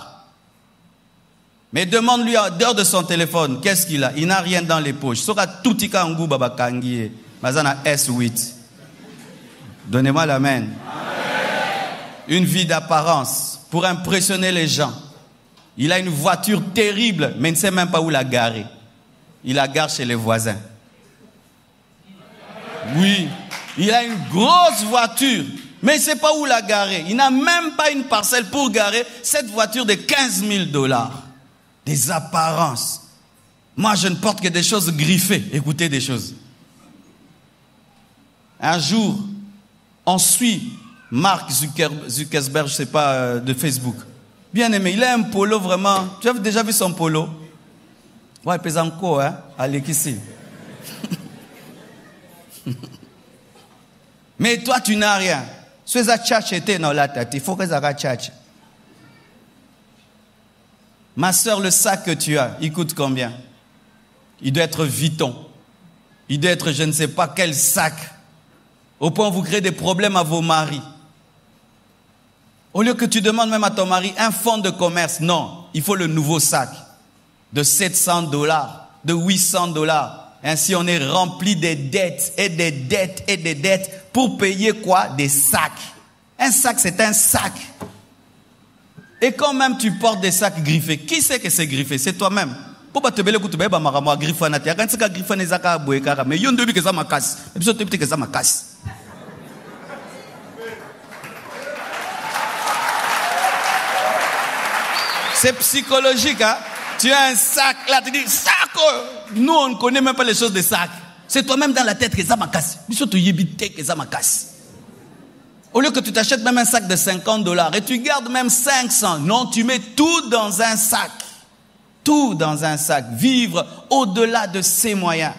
Mais demande-lui en dehors de son téléphone, qu'est-ce qu'il a? Il n'a rien dans les poches. Sora toutika ngou baba kangie. Mazana S8. Donnez-moi l'amen. Une vie d'apparence pour impressionner les gens. Il a une voiture terrible, mais il ne sait même pas où la garer. Il la gare chez les voisins. Oui, il a une grosse voiture, mais il ne sait pas où la garer. Il n'a même pas une parcelle pour garer cette voiture de $15,000. Des apparences. Moi, je ne porte que des choses griffées. Écoutez des choses. Un jour, on suit Mark Zuckerberg, je ne sais pas, de Facebook. Bien aimé, il a un polo vraiment. Tu as déjà vu son polo? Ouais, il pèse encore, hein? Allez, ici. Mais toi, tu n'as rien. Sois à tchatch était dans la tête. Il faut que ça tchatch. Ma soeur, le sac que tu as, il coûte combien? Il doit être Vuitton. Il doit être je ne sais pas quel sac. Au point où vous créez des problèmes à vos maris. Au lieu que tu demandes même à ton mari un fonds de commerce, non, il faut le nouveau sac de $700, de $800. Ainsi, on est rempli des dettes et des dettes et des dettes pour payer quoi? Des sacs. Un sac, c'est un sac. Et quand même tu portes des sacs griffés, qui sait que c'est griffé? C'est toi-même. Pourquoi te belle écoute, bah marama griffana, tu as quand c'est griffane zaka boekara, mais yon debi que ça ma casse. Et puis surtout que ça ma casse. C'est psychologique, hein? Tu as un sac là, tu dis sac. Nous on ne connaît même pas les choses des sacs. C'est toi-même dans la tête que ça ma casse. Puis surtout yébite que ça ma casse. Au lieu que tu t'achètes même un sac de $50 et tu gardes même 500, non, tu mets tout dans un sac. Tout dans un sac. Vivre au-delà de ses moyens.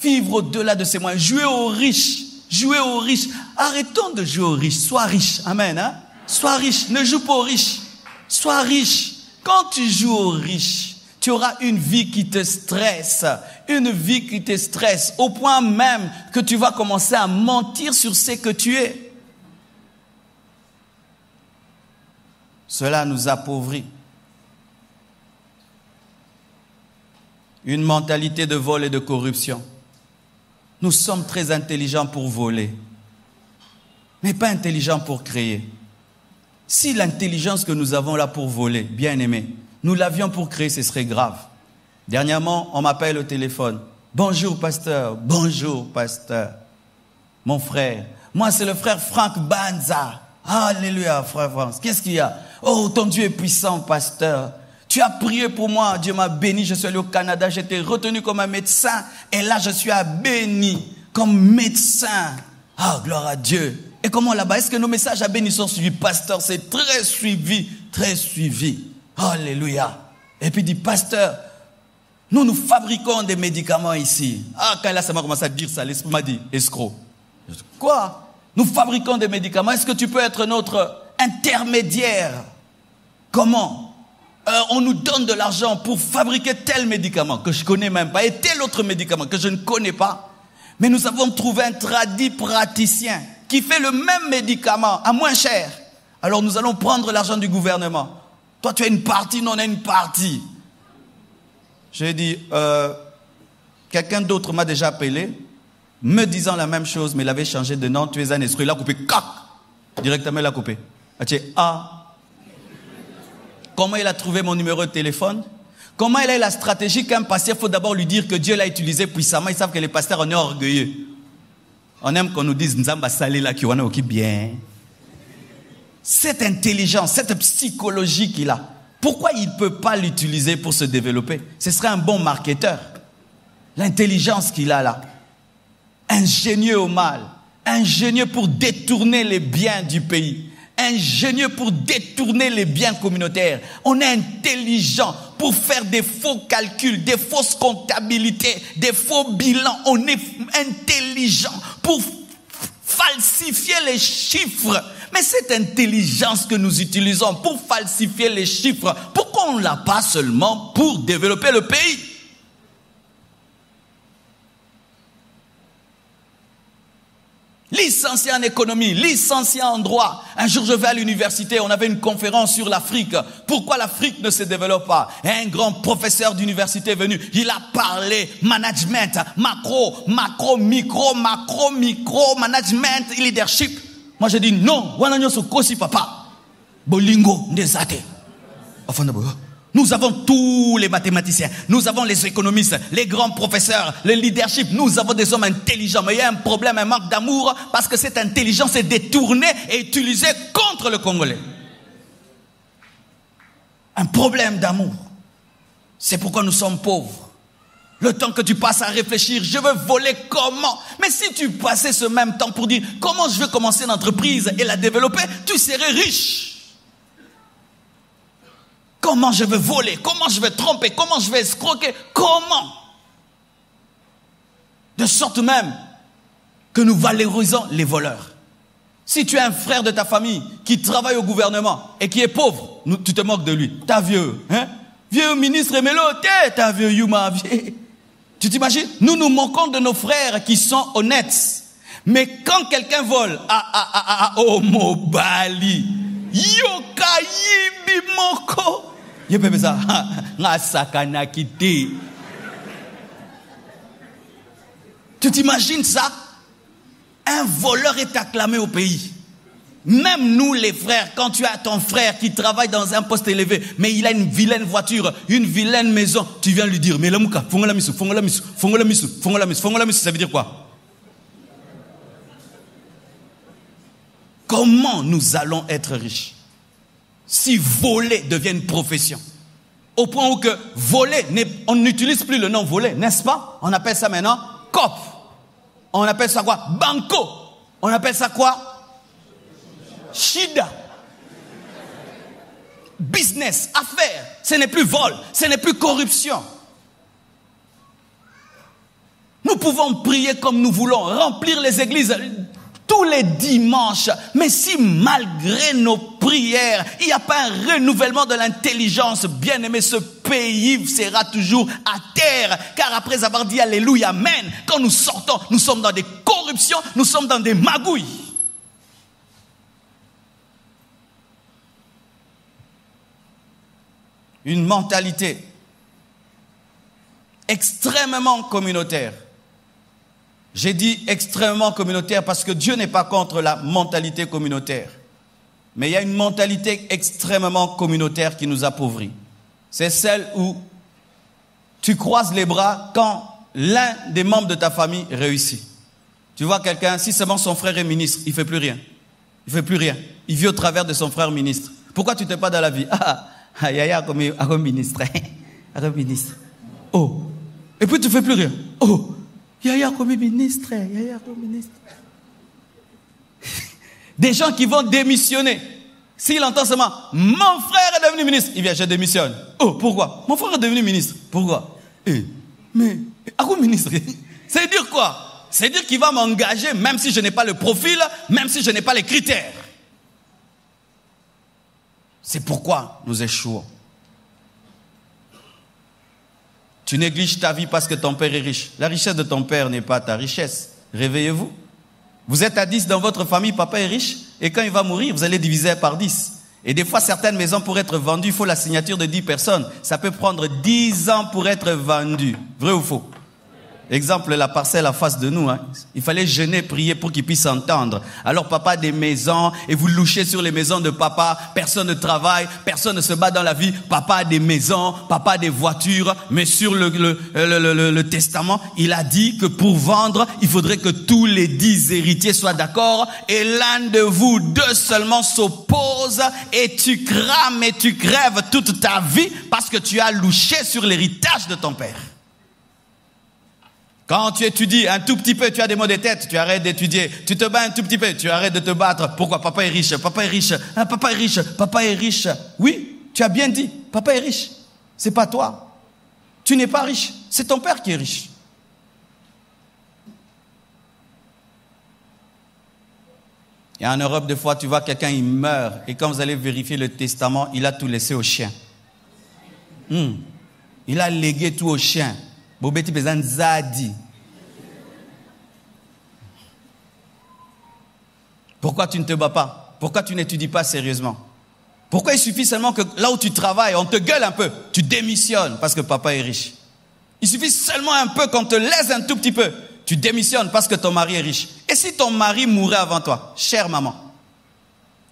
Vivre au-delà de ses moyens. Jouer aux riches. Jouer aux riches. Arrêtons de jouer aux riches. Sois riche. Amen. Hein? Sois riche. Ne joue pas aux riches. Sois riche. Quand tu joues aux riches, tu auras une vie qui te stresse. Une vie qui te stresse. Au point même que tu vas commencer à mentir sur ce que tu es. Cela nous appauvrit. Une mentalité de vol et de corruption. Nous sommes très intelligents pour voler, mais pas intelligents pour créer. Si l'intelligence que nous avons là pour voler, bien aimé, nous l'avions pour créer, ce serait grave. Dernièrement, on m'appelle au téléphone. Bonjour pasteur, bonjour pasteur. Mon frère, moi c'est le frère Franck Banza. Alléluia, frère France. Qu'est-ce qu'il y a? Oh, ton Dieu est puissant, pasteur. Tu as prié pour moi, Dieu m'a béni. Je suis allé au Canada, j'étais retenu comme un médecin. Et là, je suis béni comme médecin. Ah, gloire à Dieu. Et comment là-bas? Est-ce que nos messages à béni sont suivis? Pasteur, c'est très suivi, très suivi. Alléluia. Et puis il dit, pasteur, nous fabriquons des médicaments ici. Ah, quand là, ça m'a commencé à dire ça, l'esprit m'a dit, escroc. Quoi? Nous fabriquons des médicaments. Est-ce que tu peux être notre intermédiaire? Comment? On nous donne de l'argent pour fabriquer tel médicament que je ne connais même pas et tel autre médicament que je ne connais pas. Mais nous avons trouvé un tradit praticien qui fait le même médicament à moins cher. Alors nous allons prendre l'argent du gouvernement. Toi tu as une partie, nous on a une partie. J'ai dit, quelqu'un d'autre m'a déjà appelé, me disant la même chose, mais il avait changé de nom. Tu es un escroc. Il a coupé, cac, directement il a coupé. Comment il a trouvé mon numéro de téléphone? Comment il a eu la stratégie qu'un pasteur, il faut d'abord lui dire que Dieu l'a utilisé puissamment. Ils savent que les pasteurs, on est orgueilleux. On aime qu'on nous dise, Nzamba salé là, qui on a bien. Cette intelligence, cette psychologie qu'il a, pourquoi il ne peut pas l'utiliser pour se développer? Ce serait un bon marketeur. L'intelligence qu'il a là. Ingénieux au mal, ingénieux pour détourner les biens du pays, ingénieux pour détourner les biens communautaires. On est intelligent pour faire des faux calculs, des fausses comptabilités, des faux bilans. On est intelligent pour falsifier les chiffres. Mais cette intelligence que nous utilisons pour falsifier les chiffres, pourquoi on ne l'a pas seulement pour développer le pays? Licencié en économie, licencié en droit. Un jour, je vais à l'université, on avait une conférence sur l'Afrique. Pourquoi l'Afrique ne se développe pas? Et un grand professeur d'université est venu. Il a parlé management, macro, micro, management, leadership. Moi, j'ai dit non. Papa. Bolingo, ndezate. Nous avons tous les mathématiciens, nous avons les économistes, les grands professeurs, le leadership. Nous avons des hommes intelligents, mais il y a un problème, un manque d'amour, parce que cette intelligence est détournée et utilisée contre le Congolais. Un problème d'amour. C'est pourquoi nous sommes pauvres. Le temps que tu passes à réfléchir, je veux voler comment? Mais si tu passais ce même temps pour dire comment je vais commencer une entreprise et la développer, tu serais riche. Comment je vais voler? Comment je vais tromper? Comment je vais escroquer? Comment? De sorte même que nous valorisons les voleurs. Si tu as un frère de ta famille qui travaille au gouvernement et qui est pauvre, tu te moques de lui. T'as vieux, hein? Vieux ministre Emelo, t'as vieux Yuma, vieux. Tu t'imagines? Nous nous moquons de nos frères qui sont honnêtes. Mais quand quelqu'un vole, oh Mobali, Yoka Yibi Moko. Tu t'imagines ça? Un voleur est acclamé au pays. Même nous les frères, quand tu as ton frère qui travaille dans un poste élevé, mais il a une vilaine voiture, une vilaine maison, tu viens lui dire, mais la mouka, fongola misu, fongola misu, fongola misu, fongola misu, fongola misu, ça veut dire quoi? Comment nous allons être riches si voler devient une profession? Au point où que voler, on n'utilise plus le nom voler, n'est-ce pas? On appelle ça maintenant COP. On appelle ça quoi? Banco. On appelle ça quoi? Shida. Business, affaires. Ce n'est plus vol, ce n'est plus corruption. Nous pouvons prier comme nous voulons, remplir les églises tous les dimanches. Mais si malgré nos prières, il n'y a pas un renouvellement de l'intelligence, bien aimé, ce pays sera toujours à terre. Car après avoir dit Alléluia, Amen, quand nous sortons, nous sommes dans des corruptions, nous sommes dans des magouilles. Une mentalité extrêmement communautaire. J'ai dit extrêmement communautaire parce que Dieu n'est pas contre la mentalité communautaire. Mais il y a une mentalité extrêmement communautaire qui nous appauvrit. C'est celle où tu croises les bras quand l'un des membres de ta famille réussit. Tu vois quelqu'un, si seulement son frère est ministre, il ne fait plus rien. Il ne fait plus rien. Il vit au travers de son frère ministre. Pourquoi tu n'es pas dans la vie? Yaya comme ministre. Comme ministre. Oh. Et puis tu ne fais plus rien. Oh. Yaya comme ministre. Yaya comme ministre. Des gens qui vont démissionner. S'il entend seulement, mon frère est devenu ministre, il vient, je démissionne. Oh, pourquoi? Mon frère est devenu ministre. Pourquoi? Mais, à quoi ministre? C'est dire quoi? C'est dire qu'il va m'engager même si je n'ai pas le profil, même si je n'ai pas les critères. C'est pourquoi nous échouons. Tu négliges ta vie parce que ton père est riche. La richesse de ton père n'est pas ta richesse. Réveillez-vous. Vous êtes à 10 dans votre famille, papa est riche, et quand il va mourir, vous allez diviser par 10. Et des fois, certaines maisons, pour être vendues, il faut la signature de 10 personnes. Ça peut prendre 10 ans pour être vendu. Vrai ou faux? Exemple, la parcelle en face de nous, il fallait jeûner, prier pour qu'il puisse entendre. Alors papa a des maisons et vous louchez sur les maisons de papa, personne ne travaille, personne ne se bat dans la vie, papa a des maisons, papa a des voitures, mais sur le testament, il a dit que pour vendre, il faudrait que tous les 10 héritiers soient d'accord et l'un de vous deux seulement s'oppose et tu crames et tu crèves toute ta vie parce que tu as louché sur l'héritage de ton père. Quand tu étudies un tout petit peu, tu as des maux de tête, tu arrêtes d'étudier. Tu te bats un tout petit peu, tu arrêtes de te battre. Pourquoi? Papa est riche, papa est riche, papa est riche, papa est riche. Oui, tu as bien dit, papa est riche. C'est pas toi. Tu n'es pas riche, c'est ton père qui est riche. Et en Europe, des fois, tu vois quelqu'un, il meurt. Et quand vous allez vérifier le testament, il a tout laissé au chien. Il a légué tout au chien. Bobeti bezan zadi. Pourquoi tu ne te bats pas? Pourquoi tu n'étudies pas sérieusement? Pourquoi il suffit seulement que là où tu travailles, on te gueule un peu, tu démissionnes parce que papa est riche? Il suffit seulement un peu qu'on te laisse un tout petit peu, tu démissionnes parce que ton mari est riche. Et si ton mari mourait avant toi, chère maman?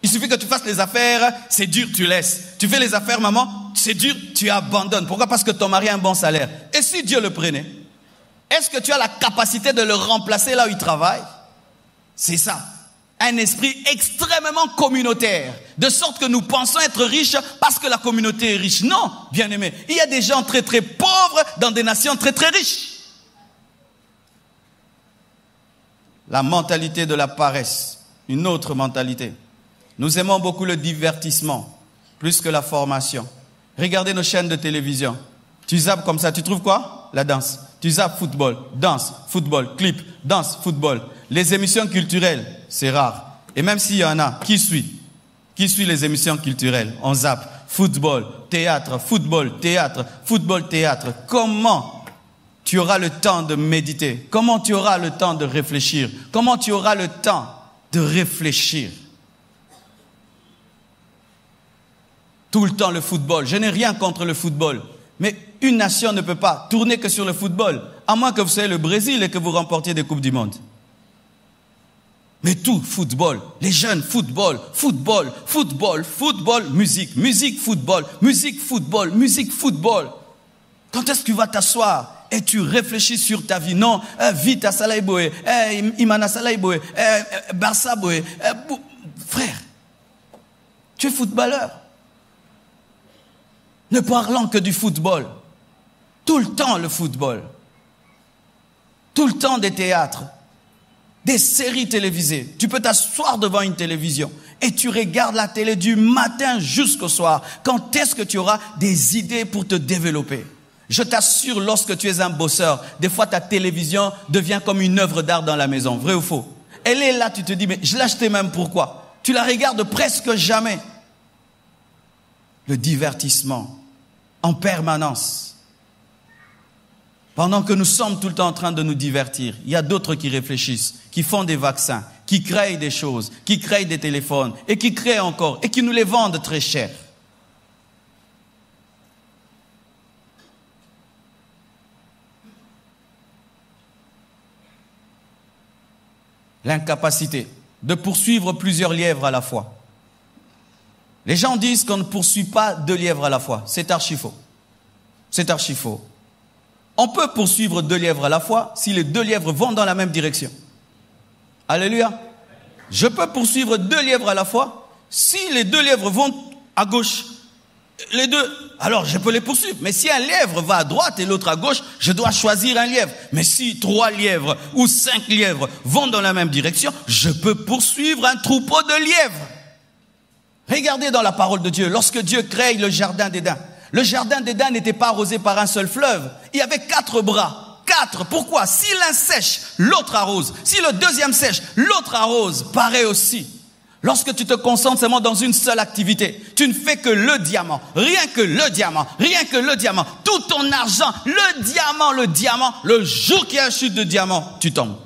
Il suffit que tu fasses les affaires, c'est dur, tu laisses. Tu fais les affaires, maman, c'est dur, tu abandonnes. Pourquoi? Parce que ton mari a un bon salaire. Et si Dieu le prenait, est-ce que tu as la capacité de le remplacer là où il travaille? C'est ça. Un esprit extrêmement communautaire. De sorte que nous pensons être riches parce que la communauté est riche. Non, bien aimé. Il y a des gens très très pauvres dans des nations très très riches. La mentalité de la paresse. Une autre mentalité. Nous aimons beaucoup le divertissement, plus que la formation. Regardez nos chaînes de télévision. Tu zappes comme ça, tu trouves quoi? La danse. Tu zappes football, danse, football, clip, danse, football. Les émissions culturelles, c'est rare. Et même s'il y en a, qui suit les émissions culturelles? On zappe. Football, théâtre, football, théâtre, football, théâtre. Comment tu auras le temps de méditer? Comment tu auras le temps de réfléchir? Comment tu auras le temps de réfléchir? Tout le temps le football. Je n'ai rien contre le football. Mais une nation ne peut pas tourner que sur le football. À moins que vous soyez le Brésil et que vous remportiez des Coupes du Monde. Mais tout, football, les jeunes, football, football, football, football, musique, musique, football, musique, football, musique, football. Quand est-ce que tu vas t'asseoir et tu réfléchis sur ta vie? Non, Vita Salaïboé, Imana Salaïboé, Barça Boé. Frère, tu es footballeur. Ne parlant que du football. Tout le temps le football. Tout le temps des théâtres. Des séries télévisées. Tu peux t'asseoir devant une télévision et tu regardes la télé du matin jusqu'au soir. Quand est-ce que tu auras des idées pour te développer? Je t'assure, lorsque tu es un bosseur, des fois ta télévision devient comme une œuvre d'art dans la maison. Vrai ou faux? Elle est là, tu te dis, mais je l'ai achetée même pourquoi? Tu la regardes presque jamais. Le divertissement en permanence. Pendant que nous sommes tout le temps en train de nous divertir, il y a d'autres qui réfléchissent, qui font des vaccins, qui créent des choses, qui créent des téléphones, et qui créent encore, et qui nous les vendent très cher. L'incapacité de poursuivre plusieurs lièvres à la fois. Les gens disent qu'on ne poursuit pas 2 lièvres à la fois. C'est archi faux. C'est archi faux. On peut poursuivre 2 lièvres à la fois si les 2 lièvres vont dans la même direction. Alléluia. Je peux poursuivre 2 lièvres à la fois si les 2 lièvres vont à gauche. Les 2, alors je peux les poursuivre. Mais si un lièvre va à droite et l'autre à gauche, je dois choisir un lièvre. Mais si 3 lièvres ou 5 lièvres vont dans la même direction, je peux poursuivre un troupeau de lièvres. Regardez dans la parole de Dieu, lorsque Dieu crée le jardin d'Éden. Le jardin d'Éden n'était pas arrosé par un seul fleuve. Il y avait 4 bras. 4. Pourquoi? Si l'un sèche, l'autre arrose. Si le deuxième sèche, l'autre arrose. Pareil aussi. Lorsque tu te concentres seulement dans une seule activité, tu ne fais que le diamant. Rien que le diamant. Rien que le diamant. Tout ton argent, le diamant. Le jour qu'il y a une chute de diamant, tu tombes.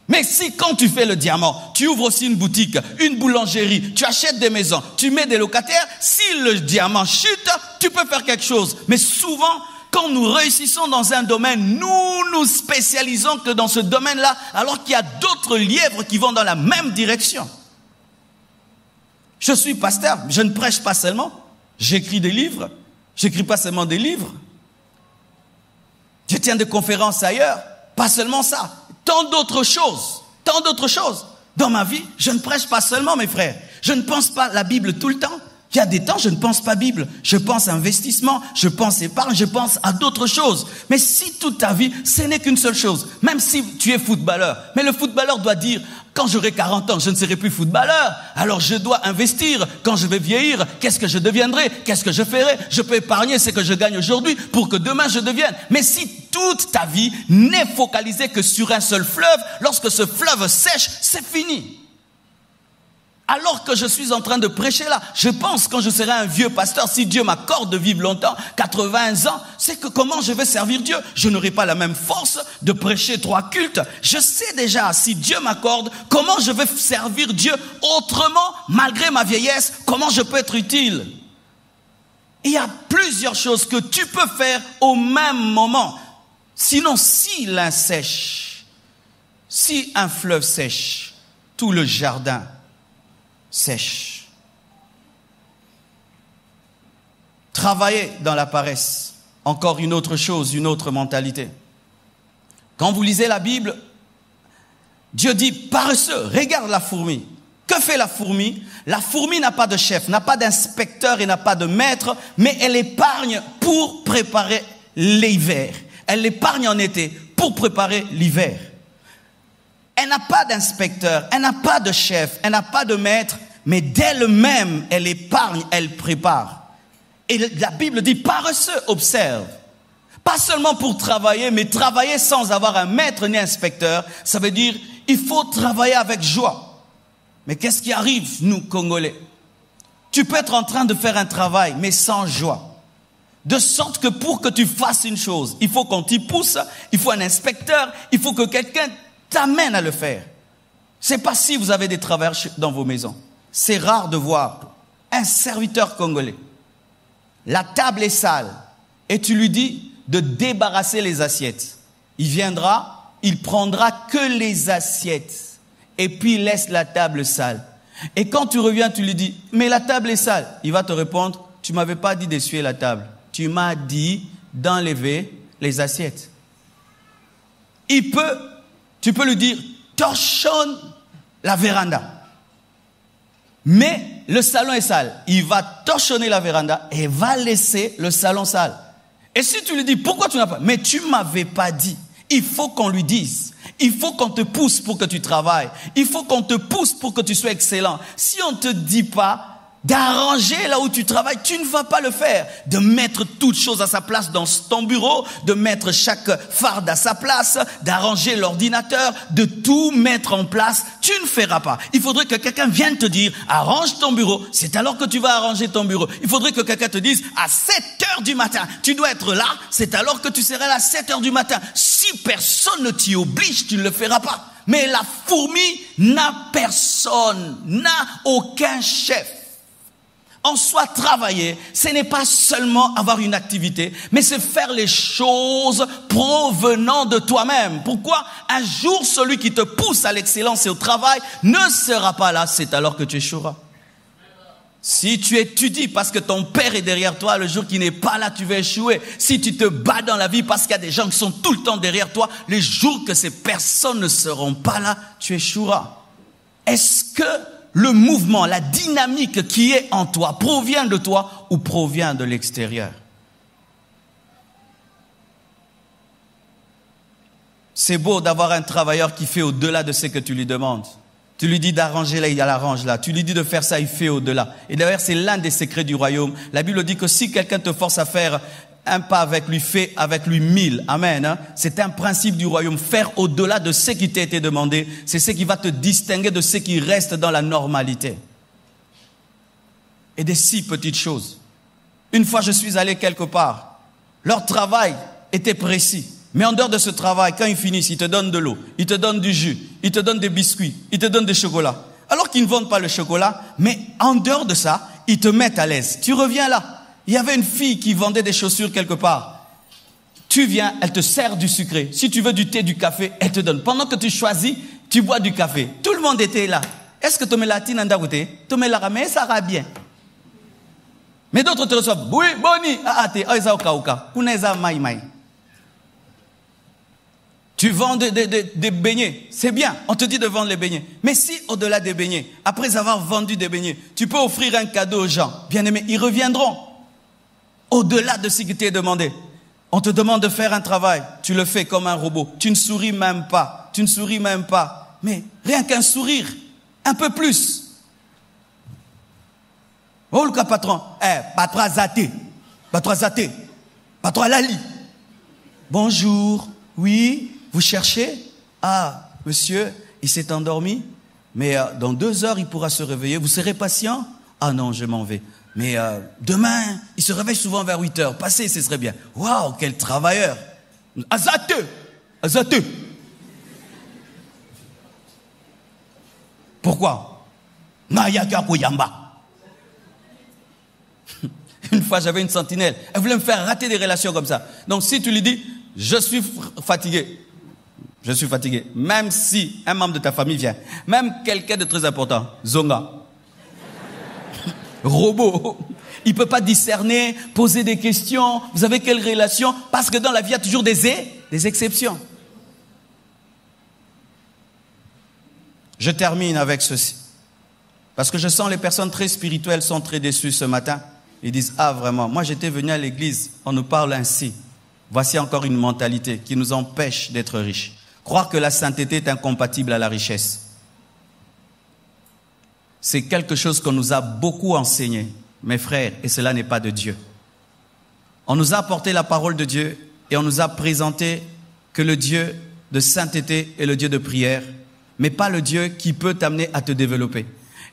Mais si quand tu fais le diamant, tu ouvres aussi une boutique, une boulangerie, tu achètes des maisons, tu mets des locataires, si le diamant chute, tu peux faire quelque chose. Mais souvent, quand nous réussissons dans un domaine, nous nous spécialisons que dans ce domaine-là, alors qu'il y a d'autres lièvres qui vont dans la même direction. Je suis pasteur, je ne prêche pas seulement, j'écris des livres, j'écris pas seulement des livres. Je tiens des conférences ailleurs, pas seulement ça. Tant d'autres choses. Dans ma vie, je ne prêche pas seulement, mes frères. Je ne pense pas la Bible tout le temps. Il y a des temps, je ne pense pas Bible. Je pense investissement, je pense épargne, je pense à d'autres choses. Mais si toute ta vie, ce n'est qu'une seule chose, même si tu es footballeur, mais le footballeur doit dire, quand j'aurai 40 ans, je ne serai plus footballeur, alors je dois investir. Quand je vais vieillir, qu'est-ce que je deviendrai? Qu'est-ce que je ferai? Je peux épargner ce que je gagne aujourd'hui pour que demain je devienne. Mais si toute ta vie n'est focalisée que sur un seul fleuve, lorsque ce fleuve sèche, c'est fini. Alors que je suis en train de prêcher là, je pense quand je serai un vieux pasteur, si Dieu m'accorde de vivre longtemps, 80 ans, c'est que comment je vais servir Dieu? Je n'aurai pas la même force de prêcher 3 cultes. Je sais déjà, si Dieu m'accorde, comment je vais servir Dieu autrement, malgré ma vieillesse, comment je peux être utile? Il y a plusieurs choses que tu peux faire au même moment. Sinon, si l'un sèche, si un fleuve sèche, tout le jardin sèche. Travailler dans la paresse, encore une autre chose, une autre mentalité. Quand vous lisez la Bible, Dieu dit paresseux, regarde la fourmi. Que fait la fourmi? La fourmi n'a pas de chef, n'a pas d'inspecteur et n'a pas de maître, mais elle épargne pour préparer l'hiver. Elle épargne en été pour préparer l'hiver. Elle n'a pas d'inspecteur, elle n'a pas de chef, elle n'a pas de maître, mais d'elle-même, elle épargne, elle prépare. Et la Bible dit, paresseux, observe. Pas seulement pour travailler, mais travailler sans avoir un maître ni inspecteur. Ça veut dire, il faut travailler avec joie. Mais qu'est-ce qui arrive, nous, Congolais? Tu peux être en train de faire un travail, mais sans joie. De sorte que pour que tu fasses une chose, il faut qu'on t'y pousse, il faut un inspecteur, il faut que quelqu'un t'amène à le faire. C'est pas si vous avez des travailleurs dans vos maisons. C'est rare de voir un serviteur congolais. La table est sale et tu lui dis de débarrasser les assiettes. Il viendra, il prendra que les assiettes et puis laisse la table sale. Et quand tu reviens, tu lui dis, mais la table est sale. Il va te répondre, tu m'avais pas dit d'essuyer la table. Tu m'as dit d'enlever les assiettes. Tu peux lui dire, torchonne la véranda. Mais le salon est sale. Il va torchonner la véranda et va laisser le salon sale. Et si tu lui dis, pourquoi tu n'as pas? Mais tu m'avais pas dit. Il faut qu'on lui dise. Il faut qu'on te pousse pour que tu travailles. Il faut qu'on te pousse pour que tu sois excellent. Si on ne te dit pas d'arranger là où tu travailles, tu ne vas pas le faire. De mettre toutes choses à sa place dans ton bureau, de mettre chaque farde à sa place, d'arranger l'ordinateur, de tout mettre en place, tu ne feras pas. Il faudrait que quelqu'un vienne te dire, arrange ton bureau, c'est alors que tu vas arranger ton bureau. Il faudrait que quelqu'un te dise, à 7h du matin, tu dois être là, c'est alors que tu seras là à 7h du matin. Si personne ne t'y oblige, tu ne le feras pas. Mais la fourmi n'a personne, n'a aucun chef. En soi, travailler, ce n'est pas seulement avoir une activité, mais c'est faire les choses provenant de toi-même. Pourquoi? Un jour, celui qui te pousse à l'excellence et au travail ne sera pas là, c'est alors que tu échoueras. Si tu étudies parce que ton père est derrière toi, le jour qu'il n'est pas là, tu vas échouer. Si tu te bats dans la vie parce qu'il y a des gens qui sont tout le temps derrière toi, les jours que ces personnes ne seront pas là, tu échoueras. Est-ce que le mouvement, la dynamique qui est en toi provient de toi ou provient de l'extérieur? C'est beau d'avoir un travailleur qui fait au-delà de ce que tu lui demandes. Tu lui dis d'arranger là, il arrange là. Tu lui dis de faire ça, il fait au-delà. Et d'ailleurs, c'est l'un des secrets du royaume. La Bible dit que si quelqu'un te force à faire un pas avec lui, fais avec lui 1000. Amen. Hein? C'est un principe du royaume. Faire au-delà de ce qui t'a été demandé, c'est ce qui va te distinguer de ce qui reste dans la normalité. Et des si petites choses. Une fois, je suis allé quelque part. Leur travail était précis. Mais en dehors de ce travail, quand ils finissent, ils te donnent de l'eau, ils te donnent du jus, ils te donnent des biscuits, ils te donnent des chocolats. Alors qu'ils ne vendent pas le chocolat, mais en dehors de ça, ils te mettent à l'aise. Tu reviens là. Il y avait une fille qui vendait des chaussures quelque part. Tu viens, elle te sert du sucré. Si tu veux du thé, du café, elle te donne. Pendant que tu choisis, tu bois du café. Tout le monde était là. Est-ce que tu mets la tine en dagoute? Tu mets la ramée, ça ira bien. Mais d'autres te reçoivent. Oui, boni. Tu vends des beignets. C'est bien. On te dit de vendre les beignets. Mais si au-delà des beignets, après avoir vendu des beignets, tu peux offrir un cadeau aux gens, bien aimés, ils reviendront. Au-delà de ce qui t'est demandé. On te demande de faire un travail. Tu le fais comme un robot. Tu ne souris même pas. Tu ne souris même pas. Mais rien qu'un sourire. Un peu plus. Oh, le cas patron. Patron Zaté. Patron Zaté. Patron Lali. Bonjour. Oui, vous cherchez? Ah, monsieur, il s'est endormi. Mais dans 2 heures, il pourra se réveiller. Vous serez patient? Ah non, je m'en vais. Mais demain, il se réveille souvent vers 8 heures. Passez, ce serait bien. Waouh, quel travailleur. Azate. Azate. Pourquoi? Mayaka Koyamba. Une fois, j'avais une sentinelle. Elle voulait me faire rater des relations comme ça. Donc, si tu lui dis, je suis fatigué. Je suis fatigué. Même si un membre de ta famille vient. Même quelqu'un de très important. Zonga. Robot. Il ne peut pas discerner, poser des questions. Vous avez quelle relation? Parce que dans la vie, il y a toujours des exceptions. Je termine avec ceci. Parce que je sens les personnes très spirituelles sont très déçues ce matin. Ils disent, ah vraiment, moi j'étais venu à l'église, on nous parle ainsi. Voici encore une mentalité qui nous empêche d'être riches. Croire que la sainteté est incompatible à la richesse. C'est quelque chose qu'on nous a beaucoup enseigné, mes frères, et cela n'est pas de Dieu. On nous a apporté la parole de Dieu et on nous a présenté que le Dieu de sainteté est le Dieu de prière, mais pas le Dieu qui peut t'amener à te développer.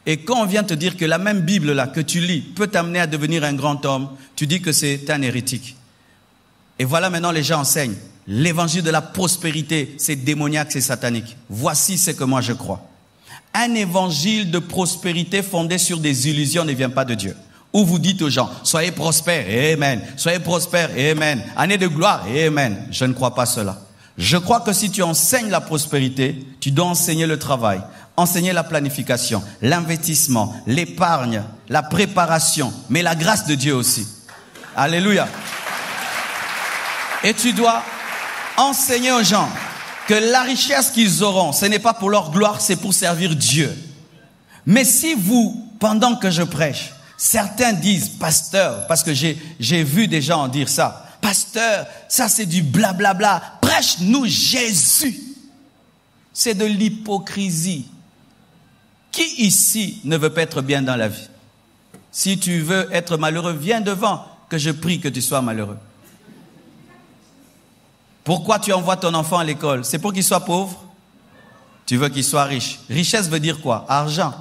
Et quand on vient te dire que la même Bible là que tu lis peut t'amener à devenir un grand homme, tu dis que c'est un hérétique. Et voilà maintenant les gens enseignent. L'évangile de la prospérité, c'est démoniaque, c'est satanique. Voici ce que moi je crois. Un évangile de prospérité fondé sur des illusions ne vient pas de Dieu. Où vous dites aux gens, soyez prospères, amen. Soyez prospères, amen. Année de gloire, amen. Je ne crois pas cela. Je crois que si tu enseignes la prospérité, tu dois enseigner le travail. enseigner la planification, l'investissement, l'épargne, la préparation, mais la grâce de Dieu aussi. Alléluia. Et tu dois enseigner aux gens que la richesse qu'ils auront, ce n'est pas pour leur gloire, c'est pour servir Dieu. Mais si vous, pendant que je prêche, certains disent, pasteur, parce que j'ai vu des gens dire ça, pasteur, ça c'est du blablabla, prêche-nous Jésus. C'est de l'hypocrisie. Qui ici ne veut pas être bien dans la vie? Si tu veux être malheureux, viens devant, que je prie que tu sois malheureux. Pourquoi tu envoies ton enfant à l'école? C'est pour qu'il soit pauvre? Tu veux qu'il soit riche. Richesse veut dire quoi? Argent.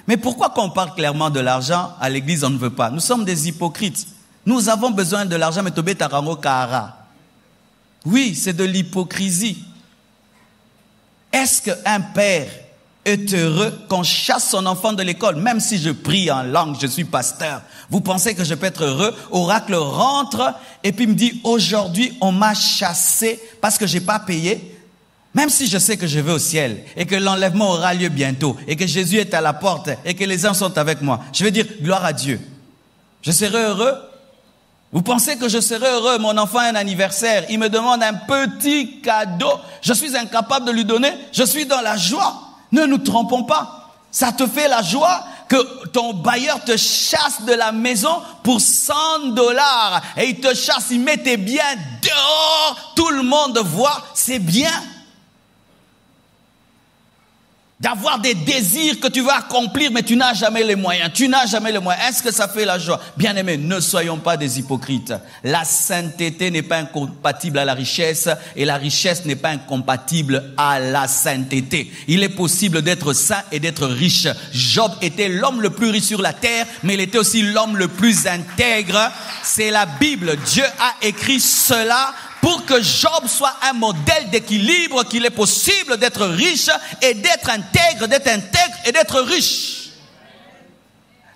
Mais pourquoi quand on parle clairement de l'argent, à l'église on ne veut pas? Nous sommes des hypocrites. Nous avons besoin de l'argent, mais Tobé Tarango Kahara. Oui, c'est de l'hypocrisie. Est-ce qu'un père est heureux qu'on chasse son enfant de l'école? Même si je prie en langue, je suis pasteur. Vous pensez que je peux être heureux? Oracle rentre et puis me dit, aujourd'hui on m'a chassé parce que j'ai pas payé. Même si je sais que je vais au ciel et que l'enlèvement aura lieu bientôt et que Jésus est à la porte et que les anges sont avec moi, je vais dire gloire à Dieu. Je serai heureux? Vous pensez que je serai heureux? Mon enfant a un anniversaire, il me demande un petit cadeau, je suis incapable de lui donner, je suis dans la joie. Ne nous trompons pas, ça te fait la joie que ton bailleur te chasse de la maison pour $100 et il te chasse, il met tes biens dehors, tout le monde voit, c'est bien. D'avoir des désirs que tu veux accomplir, mais tu n'as jamais les moyens. Tu n'as jamais les moyens. Est-ce que ça fait la joie? Bien-aimés, ne soyons pas des hypocrites. La sainteté n'est pas incompatible à la richesse et la richesse n'est pas incompatible à la sainteté. Il est possible d'être saint et d'être riche. Job était l'homme le plus riche sur la terre, mais il était aussi l'homme le plus intègre. C'est la Bible. Dieu a écrit cela pour que Job soit un modèle d'équilibre, qu'il est possible d'être riche et d'être intègre et d'être riche.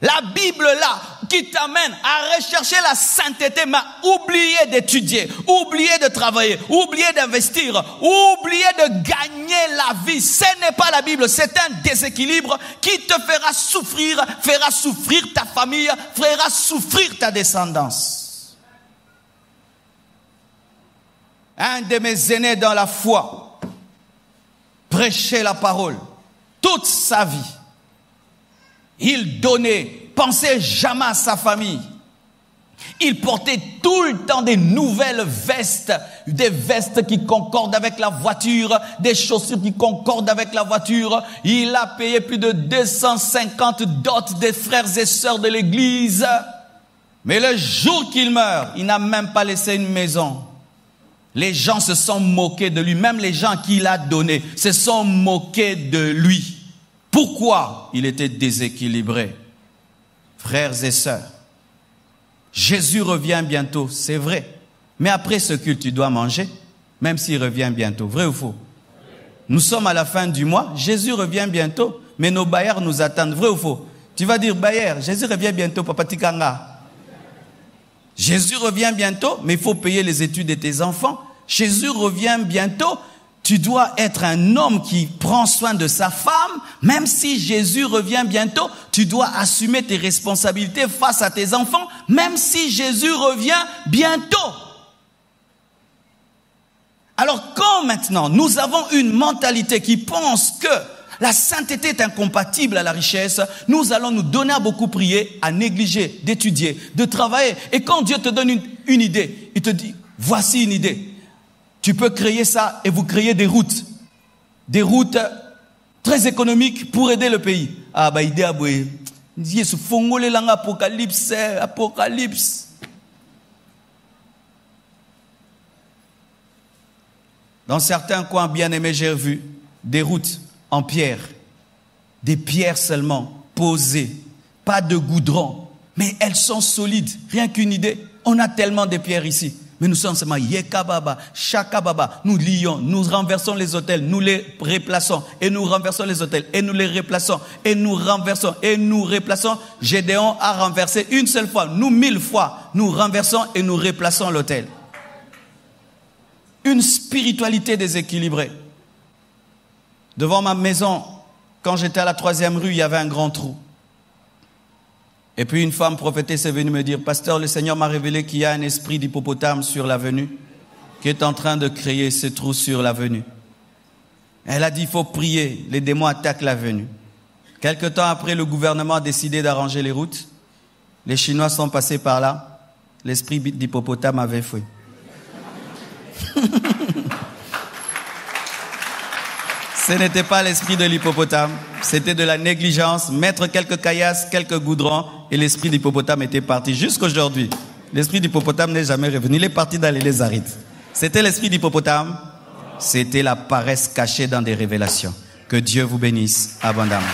La Bible là, qui t'amène à rechercher la sainteté, mais oublier d'étudier, oublier de travailler, oublier d'investir, oublier de gagner la vie. Ce n'est pas la Bible, c'est un déséquilibre qui te fera souffrir ta famille, fera souffrir ta descendance. Un de mes aînés dans la foi prêchait la parole toute sa vie. Il donnait, pensait jamais à sa famille. Il portait tout le temps des nouvelles vestes, des vestes qui concordent avec la voiture, des chaussures qui concordent avec la voiture. Il a payé plus de 250 dots des frères et sœurs de l'église. Mais le jour qu'il meurt, il n'a même pas laissé une maison. Les gens se sont moqués de lui, même les gens qu'il a donnés se sont moqués de lui. Pourquoi? Il était déséquilibré. Frères et sœurs, Jésus revient bientôt, c'est vrai. Mais après ce culte, tu dois manger, même s'il revient bientôt. Vrai ou faux? Nous sommes à la fin du mois, Jésus revient bientôt, mais nos bailleurs nous attendent. Vrai ou faux? Tu vas dire, bailleur, Jésus revient bientôt, Papa Tikanga. Jésus revient bientôt, mais il faut payer les études de tes enfants. Jésus revient bientôt, tu dois être un homme qui prend soin de sa femme. Même si Jésus revient bientôt, tu dois assumer tes responsabilités face à tes enfants, même si Jésus revient bientôt. Alors quand maintenant nous avons une mentalité qui pense que la sainteté est incompatible à la richesse, nous allons nous donner à beaucoup prier, à négliger, d'étudier, de travailler. Et quand Dieu te donne une idée, il te dit, voici une idée. Tu peux créer ça et vous créez des routes très économiques pour aider le pays. Ah bah idée aboué. Yesu fongole lang apocalypse. Dans certains coins bien aimés, j'ai vu des routes en pierre, des pierres seulement posées, pas de goudron, mais elles sont solides. Rien qu'une idée, on a tellement de pierres ici. Mais nous sommes seulement Yekababa, Shakababa. Nous lions, nous renversons les hôtels, nous les replaçons, et nous renversons les hôtels, et nous les replaçons, et nous renversons, et nous replaçons. Gédéon a renversé une seule fois, nous 1000 fois, nous renversons et nous replaçons l'hôtel. Une spiritualité déséquilibrée. Devant ma maison, quand j'étais à la 3e rue, il y avait un grand trou. Et puis une femme prophétesse est venue me dire, pasteur, le Seigneur m'a révélé qu'il y a un esprit d'hippopotame sur l'avenue qui est en train de créer ce trou sur l'avenue. Elle a dit, il faut prier, les démons attaquent l'avenue. Quelque temps après, le gouvernement a décidé d'arranger les routes. Les Chinois sont passés par là. L'esprit d'hippopotame avait fui. Ce n'était pas l'esprit de l'hippopotame, c'était de la négligence, mettre quelques caillasses, quelques goudrons, et l'esprit d'hippopotame était parti. Jusqu'aujourd'hui, l'esprit d'hippopotame n'est jamais revenu, il est parti dans les lézarides. C'était l'esprit d'hippopotame, c'était la paresse cachée dans des révélations. Que Dieu vous bénisse abondamment.